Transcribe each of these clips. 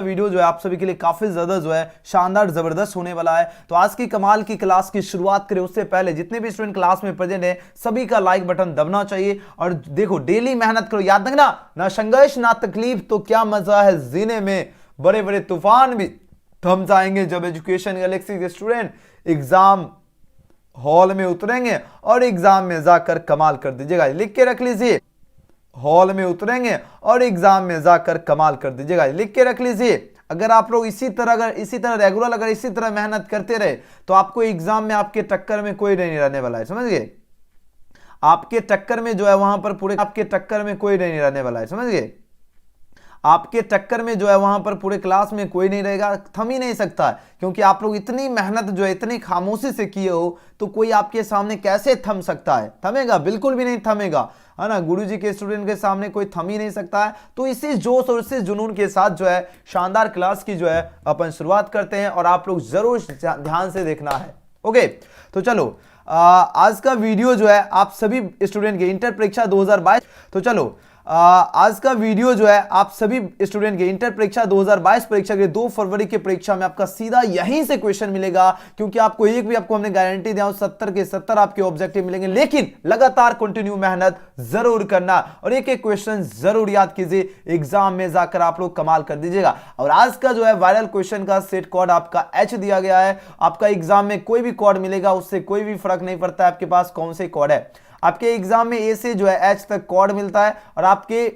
Video जो है आप सभी के लिए काफी ज्यादा जो है शानदार जबरदस्त होने वाला है। तो आज की कमाल की क्लास की शुरुआत करें उससे पहले जितने भी स्टूडेंट क्लास में प्रेजेंट है सभी का लाइक बटन दबना चाहिए। और देखो डेली मेहनत करो, याद रखना ना संघर्ष ना तकलीफ तो क्या मजा है जीने में, बड़े बड़े तूफान भी थम जाएंगे जब एजुकेशन गैलेक्सी के स्टूडेंट एग्जाम हॉल में उतरेंगे और एग्जाम में जाकर कमाल कर दीजिएगा। लिख के रख लीजिए, हॉल में उतरेंगे और एग्जाम में जाकर कमाल कर दीजिएगा। लिख के रख लीजिए, अगर आप लोग इसी तरह रेगुलर अगर इसी तरह मेहनत करते रहे तो आपको एग्जाम में आपके टक्कर में कोई नहीं रहने वाला है, समझ गए? आपके टक्कर में जो है वहां पर पूरे आपके टक्कर में कोई नहीं रहने वाला है, समझ गए? आपके टक्कर में जो है वहां पर पूरे क्लास में कोई नहीं रहेगा, थम ही नहीं सकता है, क्योंकि आप लोग इतनी मेहनत जो है इतनी खामोशी से किए हो तो कोई आपके सामने कैसे थम सकता है? थमेगा? बिल्कुल भी नहीं थमेगा, है ना। गुरुजी के स्टूडेंट के सामने कोई थम ही नहीं सकता है। तो इसी जोश और इसी जुनून के साथ जो है शानदार क्लास की जो है अपन शुरुआत करते हैं और आप लोग जरूर ध्यान से देखना है। ओके, तो चलो आज का वीडियो जो है आप सभी स्टूडेंट के इंटर परीक्षा 2022, तो चलो आज का वीडियो जो है आप सभी स्टूडेंट के इंटर परीक्षा 2022 परीक्षा के 2 फरवरी की परीक्षा में आपका सीधा यहीं से क्वेश्चन मिलेगा, क्योंकि आपको एक भी आपको हमने गारंटी दिया 70 के 70 आपके ऑब्जेक्टिव मिलेंगे। लेकिन लगातार कंटिन्यू मेहनत जरूर करना और एक एक क्वेश्चन जरूर याद कीजिए, एग्जाम में जाकर आप लोग कमाल कर दीजिएगा। और आज का जो है वायरल क्वेश्चन का सेट कोड आपका H दिया गया है। आपका एग्जाम में कोई भी कोड मिलेगा उससे कोई भी फर्क नहीं पड़ता है आपके पास कौन से कोड है। आपके एग्जाम में ए से जो है H तक कोड मिलता है और आपके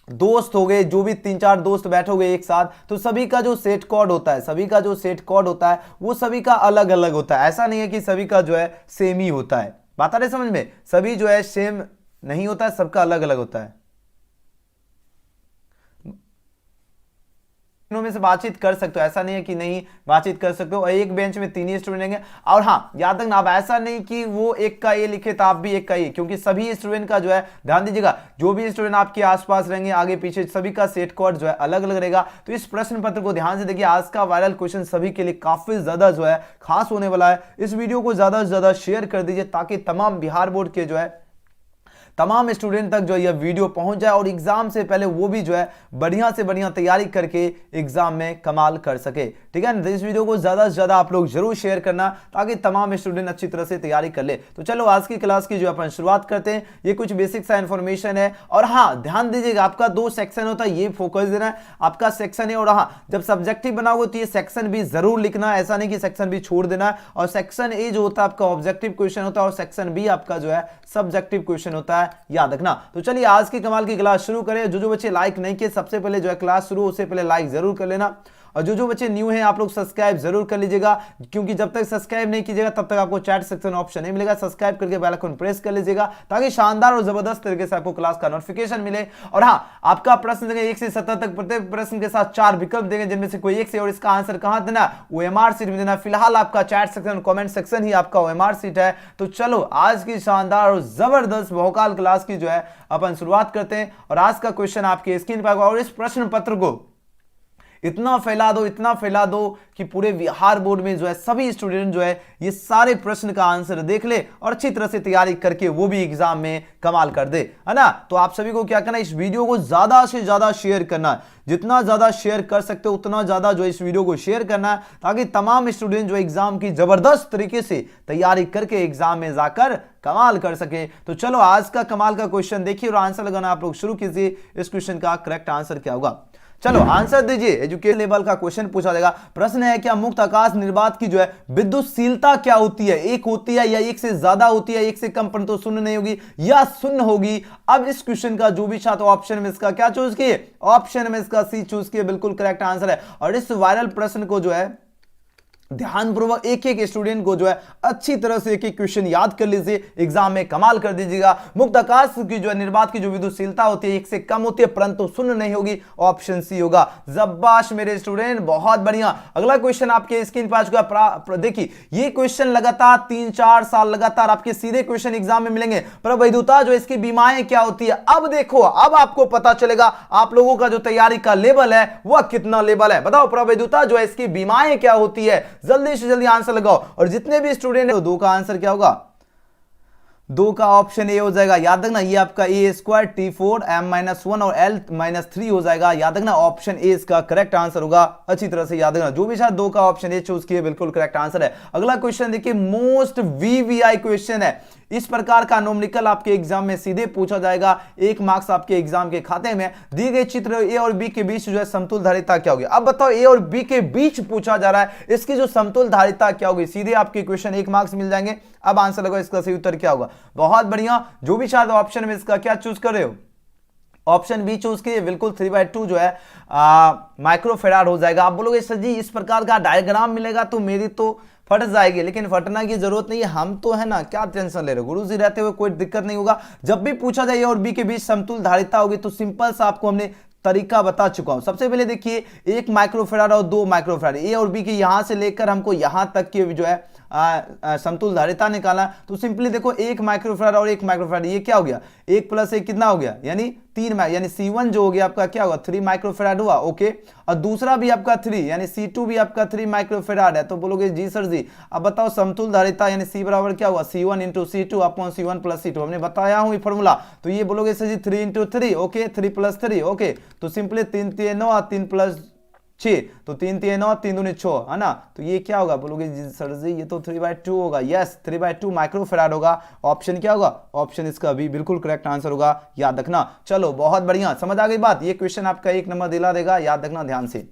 दोस्त हो गए, जो भी 3-4 दोस्त बैठोगे एक साथ, तो सभी का जो सेट कोड होता है, सभी का जो सेट कोड होता है वो सभी का अलग अलग होता है। ऐसा नहीं है कि सभी का जो है सेम ही होता है। बात आ रही समझ में? सभी जो है सेम नहीं होता है, सबका अलग अलग होता है। में से बातचीत कर सकते हो, ऐसा नहीं है कि नहीं बातचीत कर सकते हो। और एक बेंच में 3 ही स्टूडेंट रहेंगे। और हाँ याद रखना, अब ऐसा नहीं कि वो एक का ए लिखे तो आप भी एक का ए, क्योंकि सभी स्टूडेंट का जो है ध्यान दीजिएगा, जो भी स्टूडेंट आपके आसपास रहेंगे आगे पीछे सभी का सेट कोड जो है अलग अलग रहेगा। तो इस प्रश्न पत्र को ध्यान से देखिए, आज का वायरल क्वेश्चन सभी के लिए काफी ज्यादा जो है खास होने वाला है। इस वीडियो को ज्यादा से ज्यादा शेयर कर दीजिए ताकि तमाम बिहार बोर्ड के जो है तमाम स्टूडेंट तक जो यह वीडियो पहुंच जाए और एग्जाम से पहले वो भी जो है बढ़िया से बढ़िया तैयारी करके एग्जाम में कमाल कर सके, ठीक है ना। इस वीडियो को ज्यादा से ज्यादा आप लोग जरूर शेयर करना ताकि तमाम स्टूडेंट अच्छी तरह से तैयारी कर ले। तो चलो आज की क्लास की जो अपन शुरुआत करते हैं। ये कुछ बेसिक सा इंफॉर्मेशन है और हाँ ध्यान दीजिएगा, आपका 2 सेक्शन होता है, ये फोकस देना है। आपका सेक्शन है और हाँ जब सब्जेक्टिव बनाओगे तो ये सेक्शन भी जरूर लिखना है, ऐसा नहीं कि सेक्शन भी छोड़ देना है। और सेक्शन ए जो होता है आपका ऑब्जेक्टिव क्वेश्चन होता है और सेक्शन बी आपका जो है सब्जेक्टिव क्वेश्चन होता है, याद रखना। तो चलिए आज की कमाल की क्लास शुरू करें। जो बच्चे लाइक नहीं किए सबसे पहले जो है क्लास शुरू उससे पहले लाइक जरूर कर लेना। और जो बच्चे न्यू हैं आप लोग सब्सक्राइब जरूर कर लीजिएगा, क्योंकि जब तक सब्सक्राइब नहीं कीजिएगा तब तक आपको चैट सेक्शन ऑप्शन नहीं मिलेगा। सब्सक्राइब करके बेल आइकन प्रेस कर लीजिएगा ताकि शानदार और जबरदस्त तरीके से आपको क्लास का नोटिफिकेशन मिले। और हाँ आपका प्रश्न देंगे 1 से 70 तक, प्रत्येक प्रश्न के साथ 4 विकल्प देंगे जिनमें से कोई एक से, और इसका आंसर कहां देना वो ओएमआर सीट में देना। फिलहाल आपका चैट सेक्शन कॉमेंट सेक्शन ही आपका ओएमआर सीट है। तो चलो आज की शानदार और जबरदस्त भौकाल क्लास की जो है अपन शुरुआत करते हैं। और आज का क्वेश्चन आपके स्क्रीन पर और इस प्रश्न पत्र को इतना फैला दो कि पूरे बिहार बोर्ड में जो है सभी स्टूडेंट जो है ये सारे प्रश्न का आंसर देख ले और अच्छी तरह से तैयारी करके वो भी एग्जाम में कमाल कर दे, है ना। तो आप सभी को क्या करना है, इस वीडियो को ज्यादा से ज्यादा शेयर करना है। जितना ज्यादा शेयर कर सकते हो उतना ज्यादा जो इस वीडियो को शेयर करना है ताकि तमाम स्टूडेंट जो एग्जाम की जबरदस्त तरीके से तैयारी करके एग्जाम में जाकर कमाल कर सके। तो चलो आज का कमाल का क्वेश्चन देखिए और आंसर लगाना आप लोग शुरू कीजिए। इस क्वेश्चन का करेक्ट आंसर क्या होगा, चलो आंसर दीजिए। एजुकेशन लेवल का क्वेश्चन पूछा जाएगा। प्रश्न है क्या मुक्त आकाश निर्वात की जो है विद्युतशीलता क्या होती है, 1 होती है या 1 से ज्यादा होती है, 1 से कम परंतु शून्य नहीं होगी या शून्य होगी। अब इस क्वेश्चन का जो भी छात्र ऑप्शन में इसका क्या चूज किए, ऑप्शन में इसका सी चूज किए, बिल्कुल करेक्ट आंसर है। और इस वायरल प्रश्न को जो है ध्यानपूर्वक एक एक स्टूडेंट को जो है अच्छी तरह से एक एक क्वेश्चन याद कर लीजिए, एग्जाम में कमाल कर दीजिएगा। मुक्त आकाश की जो है निर्वात की जो विद्युतशीलता होती है 1 से कम होती है परंतु शून्य नहीं होगी, ऑप्शन सी होगा। जब्बाश मेरे स्टूडेंट, बहुत बढ़िया। अगला क्वेश्चन आपके स्क्रीन पर आ चुका। देखिए ये क्वेश्चन लगातार 3-4 साल लगातार आपके सीधे क्वेश्चन एग्जाम में मिलेंगे। प्रवैधता जो इसकी बीमाएं क्या होती है, अब देखो अब आपको पता चलेगा आप लोगों का जो तैयारी का लेवल है वह कितना लेवल है। बताओ प्रवैधता जो है इसकी बीमाएं क्या होती है, जल्दी से जल्दी आंसर लगाओ। और जितने भी स्टूडेंट है 2 का आंसर क्या होगा, दो का ऑप्शन ए हो जाएगा, याद रखना ये आपका A square T four M minus one और एल माइनस थ्री हो जाएगा, याद रखना ऑप्शन ए इसका करेक्ट आंसर होगा, अच्छी तरह से याद रखना, जो भी शायद दो का ऑप्शन ए चूज किए बिल्कुल करेक्ट आंसर है। अगला क्वेश्चन देखिए, मोस्ट वीवीआई क्वेश्चन है, इस प्रकार का न्यूमेरिकल आपके एग्जाम में सीधे पूछा जाएगा, 1 मार्क्स आपके एग्जाम के खाते में। दिए गए चित्र ए और बी के बीच जो है समतुल धारिता क्या होगी, अब बताओ ए और बी के बीच पूछा जा रहा है, इसकी जो समतुल धारिता क्या होगी, सीधे आपके क्वेश्चन 1 मार्क्स मिल जाएंगे। अब आंसर लगाओ, इसका सही उत्तर क्या होगा, बहुत बढ़िया, जो भी शायद ऑप्शन में इसका क्या चूज कर रहे हो, ऑप्शन बी चूज कीजिए, बिल्कुल 3/2 जो है माइक्रोफेराड हो जाएगा। आप बोलोगे सर जी इस प्रकार का डायग्राम मिलेगा तो मेरी तो फट जाएगी, लेकिन फटना की जरूरत नहीं है, हम तो है ना, क्या टेंशन ले रहे हो, गुरुजी रहते हुए कोई दिक्कत नहीं होगा। जब भी पूछा जाए ए और बी के बीच समतुल धारिता होगी तो सिंपल सा आपको हमने तरीका बता चुका हूं। सबसे पहले देखिए 1 माइक्रोफेराड और 2 माइक्रोफेराड, ए और बी के यहां से लेकर हमको यहां तक की जो है समतुल धारिता निकाला, तो सिंपली देखो 1 माइक्रोफेराड और 1 माइक्रोफेराड, ये क्या हो गया, 1 + 1 कितना हो गया, यानी 3, यानी C1 जो हो गया आपका क्या होगा 3 माइक्रोफेराड हुआ, ओके। और दूसरा भी आपका 3 यानी C2 भी आपका 3 माइक्रोफेराड है, तो बोलोगे जी सर जी अब बताओ समतुल धारिता यानी C बराबर क्या हुआ C1 × C2 upon C1 + C2, हमने बताया हूं ये फॉर्मूला, तो ये बोलोगे सर जी 3 × 3, ओके, 3 + 3, ओके, तो सिंपली 3 × 3 9 3 + 6, तो 3 × 3 9 3 × 6 है ना, तो ये क्या होगा, बोलोगे जी सर जी ये तो 3/2 होगा, यस 3/2 माइक्रोफेराड होगा। ऑप्शन क्या होगा, ऑप्शन इसका भी बिल्कुल करेक्ट आंसर होगा, याद रखना। चलो बहुत बढ़िया, समझ आ गई बात, ये क्वेश्चन आपका 1 नंबर दिला देगा, याद रखना ध्यान से।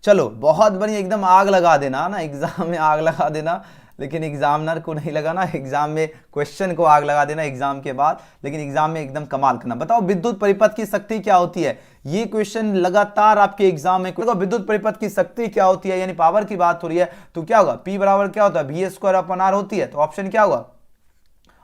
चलो बहुत बढ़िया, एकदम आग लगा देना ना, एग्जाम में आग लगा देना, लेकिन एग्जामिनर को नहीं लगाना, एग्जाम में क्वेश्चन को आग लगा देना एग्जाम के बाद, लेकिन एग्जाम में एकदम कमाल करना। बताओ विद्युत परिपथ की शक्ति क्या होती है, ये क्वेश्चन लगातार आपके एग्जाम में, विद्युत परिपथ की शक्ति क्या होती है, यानी पावर की बात हो रही है, तो क्या होगा, P बराबर क्या होता है V² R होती है, तो ऑप्शन क्या होगा,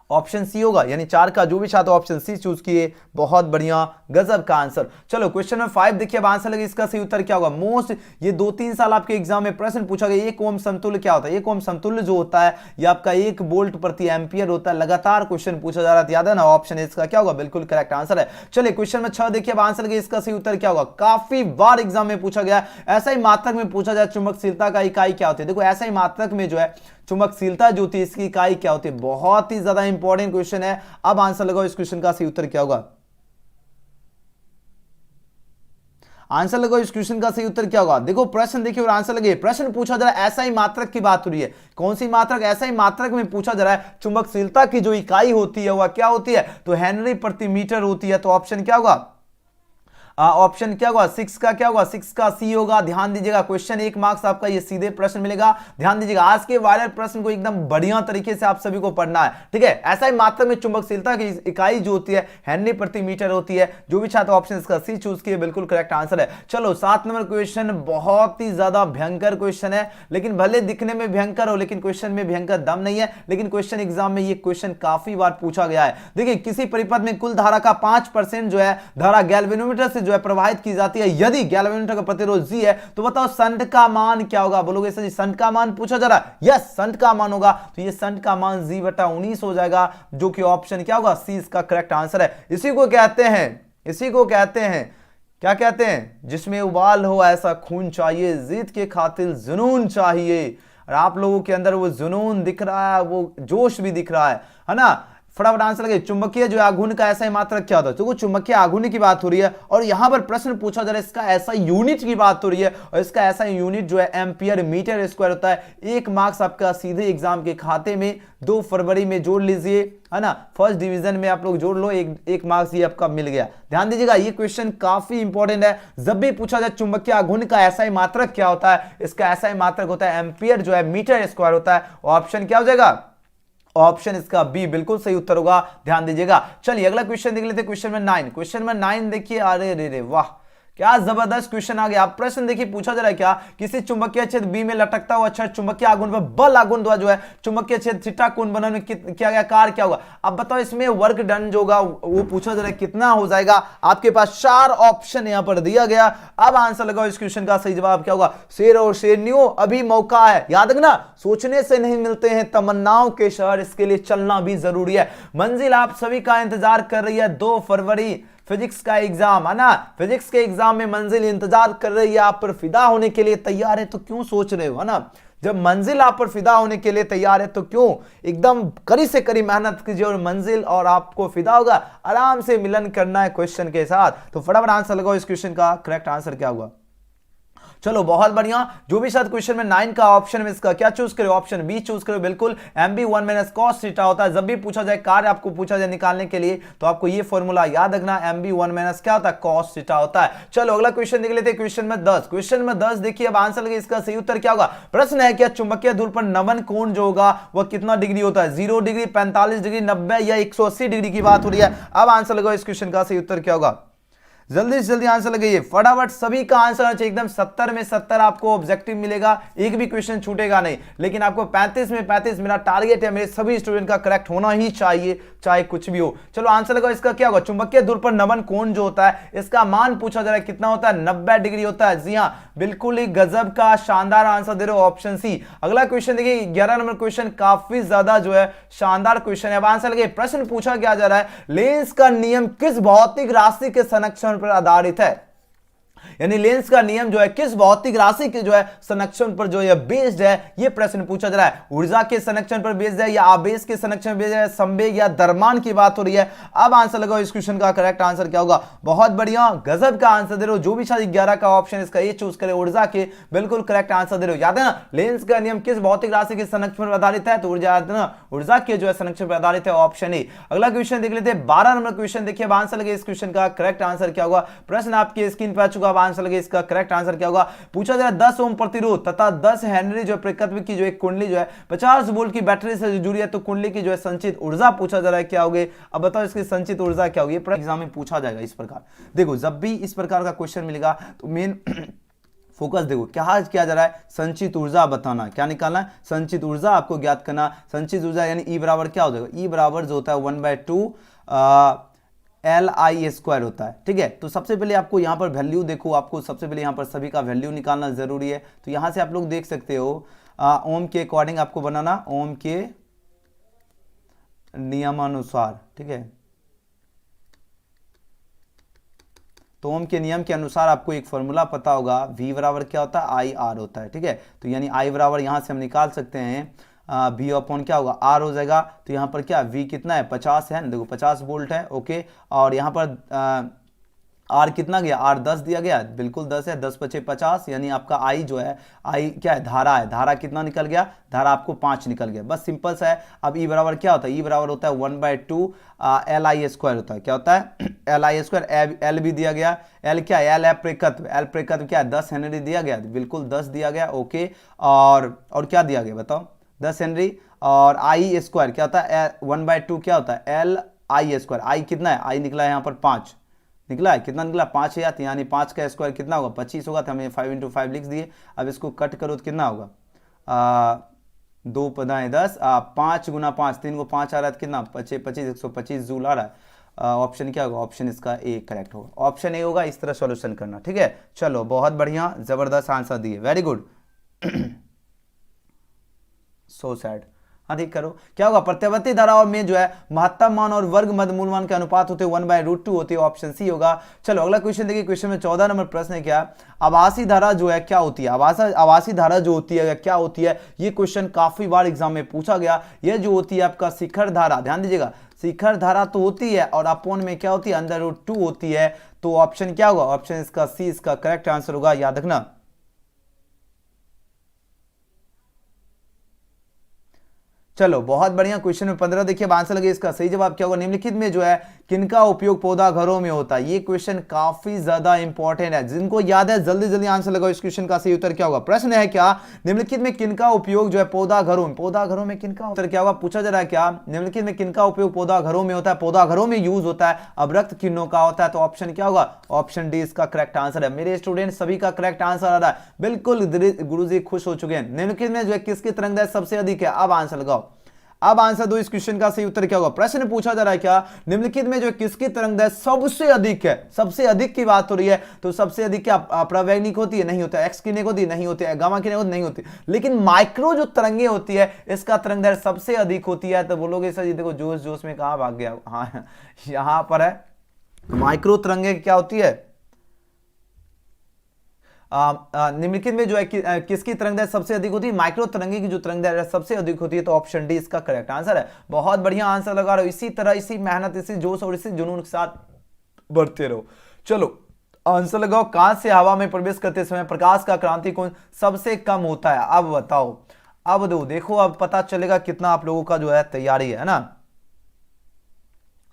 ऑप्शन सी होगा, यानी 4 का जो भी छात्र ऑप्शन सी चूज किए, बहुत बढ़िया, गजब का आंसर। चलो क्वेश्चन नंबर 5 देखिए, अब आंसर लगे, इसका सही उत्तर क्या होगा, मोस्ट ये 2-3 साल आपके एग्जाम में प्रश्न पूछा गया, 1 ओम समतुल्य क्या होता है, 1 ओम समतुल्य जो होता है ये आपका 1 वोल्ट प्रति एम्पियर होता है, लगातार क्वेश्चन पूछा जा रहा है, याद है ना, ऑप्शन इसका क्या होगा, बिल्कुल करेक्ट आंसर है। चलिए क्वेश्चन नंबर 6 देखिए, अब आंसर लगे, इसका सही उत्तर क्या होगा, काफी बार एग्जाम में पूछा गया, ऐसा ही मात्रक में पूछा जाए चुंबकशीलता का इकाई क्या होती है, देखो ऐसा ही मात्रक में जो है चुंबकशीलता जो होती है इसकी इकाई क्या होती है, बहुत ही ज्यादा इंपॉर्टेंट क्वेश्चन है। अब आंसर लगाओ, इस क्वेश्चन का सही उत्तर क्या होगा, आंसर लगाओ, इस क्वेश्चन का सही उत्तर क्या होगा। देखो प्रश्न देखिए और आंसर लगे, प्रश्न पूछा जा रहा है ऐसा ही मात्रक की बात हो रही है, कौन सी मात्रक, ऐसा ही मात्रक में पूछा जा रहा है चुंबकशीलता की जो इकाई होती है वह क्या होती है, तो हेनरी प्रति मीटर होती है, तो ऑप्शन क्या होगा, ऑप्शन क्या होगा, 6 का क्या होगा, 6 का सी होगा। ध्यान दीजिएगा क्वेश्चन 1 मार्क्स आपका ये सीधे प्रश्न मिलेगा, ध्यान दीजिएगा, आज के वायरल प्रश्न को एकदम बढ़िया तरीके से आप सभी को पढ़ना है, ठीक है। ऐसा ही मात्रक में चुंबकशीलता की इकाई जो होती है हेनरी प्रति मीटर होती है, जो भी छात्र ऑप्शन इसका सी चूज किए बिल्कुल करेक्ट आंसर है। चलो 7 नंबर क्वेश्चन बहुत ही ज्यादा भयंकर क्वेश्चन है, लेकिन भले दिखने में भयंकर हो लेकिन क्वेश्चन में भयंकर दम नहीं है, लेकिन क्वेश्चन एग्जाम में ये क्वेश्चन काफी बार पूछा गया है। देखिए किसी परिपथ में कुल धारा का 5% जो है धारा गैल्वेनोमीटर से जो है प्रवाहित की जाती है, यदि गैल्वेनोमीटर का प्रतिरोध जी है तो बताओ संट का मान क्या होगा, बोलोगे सर जी संट का मान पूछा जा रहा है, यस संट का मान होगा, तो ये संट का मान G/19 हो जाएगा, जो कि ऑप्शन क्या होगा, सी इसका करेक्ट आंसर है। इसी को कहते हैं, इसी को कहते हैं, क्या कहते हैं, जिसमें उबाल हो ऐसा खून चाहिए, जीत के खातिर जुनून चाहिए, और आप लोगों के अंदर वो जुनून दिख रहा है, वो जोश भी दिख रहा है ना। फटाफट आंसर लगे, चुंबकीय जो आघूर्ण का ऐसा ही मात्रक क्या होता है, तो चुंबकीय आघूर्ण की बात हो रही है, और यहां पर प्रश्न पूछा जा रहा है इसका ऐसा यूनिट की बात हो रही है, और इसका ऐसा यूनिट जो है एम्पियर मीटर स्क्वायर होता है। 1 मार्क्स आपका सीधे एग्जाम के खाते में 2 फरवरी में जोड़ लीजिए, है ना, फर्स्ट डिवीजन में आप लोग जोड़ लो, एक मार्क्स ये आपका मिल गया। ध्यान दीजिएगा ये क्वेश्चन काफी इंपॉर्टेंट है, जब भी पूछा जाए चुंबकीय आघूर्ण का ऐसा ही मात्रक क्या होता है, इसका ऐसा ही मात्रक होता है एम्पियर जो है मीटर स्क्वायर होता है, ऑप्शन क्या हो जाएगा, ऑप्शन इसका बी बिल्कुल सही उत्तर होगा, ध्यान दीजिएगा। चलिए अगला क्वेश्चन देख लेते हैं, क्वेश्चन नंबर 9, क्वेश्चन नंबर 9 देखिए, अरे रे रे वाह क्या जबरदस्त क्वेश्चन आ गया। प्रश्न देखिए पूछा जा रहा है क्या, किसी चुंबकीय क्षेत्र बी में लटकता हुआ छड़ चुंबकीय आघूर्ण पर बल आघूर्ण द्वारा जो है चुंबकीय क्षेत्र थीटा कोण बनाने में किया गया कार्य क्या होगा। अब बताओ इसमें वर्क डन जो होगा वो पूछा जा रहा है कितना हो जाएगा। आपके पास 4 ऑप्शन यहां पर दिया गया। अब आंसर लगाओ, इस क्वेश्चन का सही जवाब क्या होगा। शेर और शेरनियों अभी मौका है, याद रखना सोचने से नहीं मिलते हैं तमन्नाओं के शहर, इसके लिए चलना भी जरूरी है। मंजिल आप सभी का इंतजार कर रही है, 2 फरवरी फिजिक्स का एग्जाम है ना। फिजिक्स के एग्जाम में मंजिल इंतजार कर रही है, आप पर फिदा होने के लिए तैयार है, तो क्यों सोच रहे हो, है ना। जब मंजिल आप पर फिदा होने के लिए तैयार है तो क्यों एकदम कड़ी से कड़ी मेहनत कीजिए और मंजिल और आपको फिदा होगा, आराम से मिलन करना है क्वेश्चन के साथ। तो फटाफट आंसर लगाओ इस क्वेश्चन का, करेक्ट आंसर क्या होगा? चलो बहुत बढ़िया। जो भी शायद क्वेश्चन में 9 का ऑप्शन में इसका क्या चूज करो? ऑप्शन बी चूज करो। बिल्कुल MB1 माइनस cos थीटा होता है। जब भी पूछा जाए कार्य आपको पूछा जाए निकालने के लिए तो आपको ये फॉर्मूला याद रखना, MB1 माइनस क्या होता है? cos थीटा होता है। चलो अगला क्वेश्चन देख लेते हैं। क्वेश्चन में 10, क्वेश्चन में 10 देखिए, अब आंसर लगे इसका सही उत्तर क्या होगा? प्रश्न है क्या चुंबकीय ध्रुव पर नमन कोण जो होगा वह कितना डिग्री होता है? 0 डिग्री, 45 डिग्री, 90 या 180 डिग्री की बात हो रही है। अब आंसर लगाओ इस क्वेश्चन का सही उत्तर क्या होगा? जल्दी से जल्दी आंसर लगाइए, फटाफट सभी का आंसर आना चाहिए एकदम। 70 में 70 आपको ऑब्जेक्टिव मिलेगा, एक भी क्वेश्चन छूटेगा नहीं। लेकिन आपको 35 में 35 मेरा टारगेट है, मेरे सभी स्टूडेंट का करेक्ट होना ही चाहिए, चाहे कुछ भी हो। चलो आंसर लगाओ इसका क्या होगा? चुंबकीय ध्रुव पर नमन कोण जो होता है इसका मान पूछा जा रहा है कितना होता है? 90 डिग्री होता है। जी हाँ, बिल्कुल ही गजब का शानदार आंसर दे रहे हो, ऑप्शन सी। अगला क्वेश्चन देखिए 11 नंबर क्वेश्चन, काफी ज्यादा जो है शानदार क्वेश्चन है। अब आंसर लगे, प्रश्न पूछा क्या जा रहा है? लेंस का नियम किस भौतिक राशि के संरक्षण पर आधारित है? यानी लेंस का नियम जो है किस भौतिक राशि के जो है संरक्षण पर जो है बेस्ड है, ये प्रश्न पूछा जा रहा है। ऊर्जा के संरक्षण पर बेस्ड है या आवेश के संरक्षण बेस्ड है, संवेग या द्रव्यमान की बात हो रही है। अब आंसर लगाओ इस क्वेश्चन का करेक्ट आंसर क्या होगा? बहुत बढ़िया, गजब का आंसर दे रहे हो। जो भी शायद 11 का ऑप्शन इसका ये चूज करे, ऊर्जा के, बिल्कुल करेक्ट आंसर दे रहे हो। याद है ना, लेंस का नियम किस भौतिक राशि के संरक्षण पर आधारित है? तो ऊर्जा, ऊर्जा के जो है संरक्षण पर आधारित है, ऑप्शन ए। अगला क्वेश्चन देख लेते हैं 12 नंबर क्वेश्चन। देखिए अब आंसर लगे इस क्वेश्चन का करेक्ट आंसर क्या होगा? प्रश्न आपकी स्क्रीन पर आ चुका। अब आंसर लगे इसका करेक्ट आंसर क्या होगा? पूछा जा रहा है 10 ओम प्रतिरोध तथा 10 हेनरी जो प्रकृति की जो एक कुंडली जो है 50 वोल्ट की बैटरी से जुड़ी है, तो कुंडली की जो है संचित ऊर्जा पूछा जा रहा है क्या होगी? अब बताओ इसकी संचित ऊर्जा क्या होगी? एग्जाम में पूछा जाएगा इस प्रकार। देखो जब भी इस प्रकार का क्वेश्चन मिलेगा तो मेन फोकस देखो क्या किया जा रहा है? संचित ऊर्जा बताना, क्या निकालना है? संचित ऊर्जा आपको ज्ञात करना। संचित ऊर्जा यानी ई बराबर क्या हो जाएगा? ई बराबर जो होता है 1/2 LI² होता है। ठीक है, तो सबसे पहले आपको यहाँ पर वैल्यू देखो, आपको सबसे पहले यहाँ पर सभी का वैल्यू निकालना जरूरी है। तो यहाँ से आप लोग देख सकते हो ओम के अकॉर्डिंग आपको बनाना, ओम के नियमानुसार। ठीक है, तो ओम के नियम के अनुसार आपको एक फॉर्मूला पता होगा, V बराबर क्या होता है? IR होता है। ठीक है, तो यानी I बराबर यहाँ से हम निकाल सकते हैं V अपॉन क्या होगा? R हो जाएगा। तो यहाँ पर क्या V कितना है? 50 है, देखो 50 वोल्ट है। ओके, और यहाँ पर R कितना गया? R 10 दिया गया, बिल्कुल 10 है, 10 + 50, यानी आपका I जो है, I क्या है? धारा है। धारा कितना निकल गया? धारा आपको 5 निकल गया। बस सिंपल सा है। अब E बराबर क्या होता है? E बराबर होता है 1/2 LI² होता है। क्या होता है? LI²। L भी दिया गया, L क्या है? L है प्रकृति। L प्रकृति क्या है? 10 हेनरी दिया गया, बिल्कुल 10 दिया गया। ओके, और क्या दिया गया बताओ? 10 हेनरी। और I² क्या होता है? 1/2 क्या होता है? LI²। I कितना है? I निकला है यहाँ पर 5 निकला है। कितना निकला? 5 है, यानी 5 का स्क्वायर कितना होगा? 25 होगा। तो हमें 5 × 5 लिख दिए। अब इसको कट करो तो कितना होगा? 2 पदाएं 10, 5 × 5, 3 को 5 आ रहा है, कितना? 25, 125 जूल आ रहा है। ऑप्शन क्या होगा? ऑप्शन इसका ए करेक्ट होगा, ऑप्शन ए होगा। इस तरह सॉल्यूशन करना। ठीक है, चलो बहुत बढ़िया, जबरदस्त आंसर दिए, वेरी गुड। So sad. हाँ ठीक करो, क्या होगा? प्रत्यावर्ती धाराओं में जो है महत्तम मान और वर्ग मध्य मूल मान के अनुपात होते हैं 1/√2 होती है, ऑप्शन सी होगा। चलो अगला क्वेश्चन देखिए, क्वेश्चन में 14 नंबर प्रश्न है क्या? आवासीय धारा जो है क्या होती है? आवासीय धारा जो होती है क्या होती है? ये क्वेश्चन काफी बार एग्जाम में पूछा गया। ये जो होती है आपका शिखर धारा, ध्यान दीजिएगा, शिखर धारा तो होती है और अपोन में क्या होती है? √2 होती है। तो ऑप्शन क्या होगा? ऑप्शन इसका सी इसका करेक्ट आंसर होगा, याद रखना। चलो बहुत बढ़िया। क्वेश्चन में 15 देखिए, आंसर लगे इसका सही जवाब क्या होगा? निम्नलिखित में जो है किनका उपयोग पौधा घरों में होता है? ये क्वेश्चन काफी ज्यादा इंपॉर्टेंट है, जिनको याद है जल्दी जल्दी आंसर लगाओ। इस क्वेश्चन का सही उत्तर क्या होगा? प्रश्न है क्या? निम्नलिखित में किनका उपयोग जो है पौधा घरों में किनका उत्तर क्या होगा? पूछा जा रहा है क्या? निम्नलिखित में किनका उपयोग पौधा घरों में होता है? पौधा घरों में यूज होता है, अवरक्त किरणों का होता है। तो ऑप्शन क्या होगा? ऑप्शन डी इसका करेक्ट आंसर है। मेरे स्टूडेंट सभी का करेक्ट आंसर आ रहा है, बिल्कुल गुरुजी खुश हो चुके हैं। निम्नलिखित में जो है किसकी तरंगदैर्घ्य सबसे अधिक है? अब आंसर लगाओ, अब आंसर दो। इस क्वेश्चन का सही उत्तर क्या होगा? प्रश्न पूछा जा रहा है क्या? निम्नलिखित में जो किसकी तरंगदैर्घ्य सबसे अधिक है? सबसे अधिक की बात हो रही है। तो सबसे अधिक क्या परावैगनिक होती है? नहीं होता है। एक्स किरणें होती है? नहीं होती है। गामा किरणें होती नहीं होती। लेकिन माइक्रो जो तरंगे होती है इसका तरंगदैर्घ्य सबसे अधिक होती है। तो बोलोगे सर जी देखो जोश जोश में कहां भाग गया? हाँ यहां पर है, माइक्रो तरंगे क्या होती है? निम्नलिखित में जो है किसकी तरंग दैर्घ्य सबसे अधिक होती है? माइक्रो तरंगे की जो तरंग दैर्घ्य सबसे अधिक होती है, तो ऑप्शन डी इसका करेक्ट आंसर है। बहुत बढ़िया आंसर लगा रहे हो, इसी तरह इसी मेहनत इसी जोश और इसी जुनून के साथ बढ़ते रहो। चलो आंसर लगाओ, कांच से हवा में प्रवेश करते समय प्रकाश का क्रांति कोण सबसे कम होता है? अब बताओ, अब देखो अब पता चलेगा कितना आप लोगों का जो है तैयारी है ना,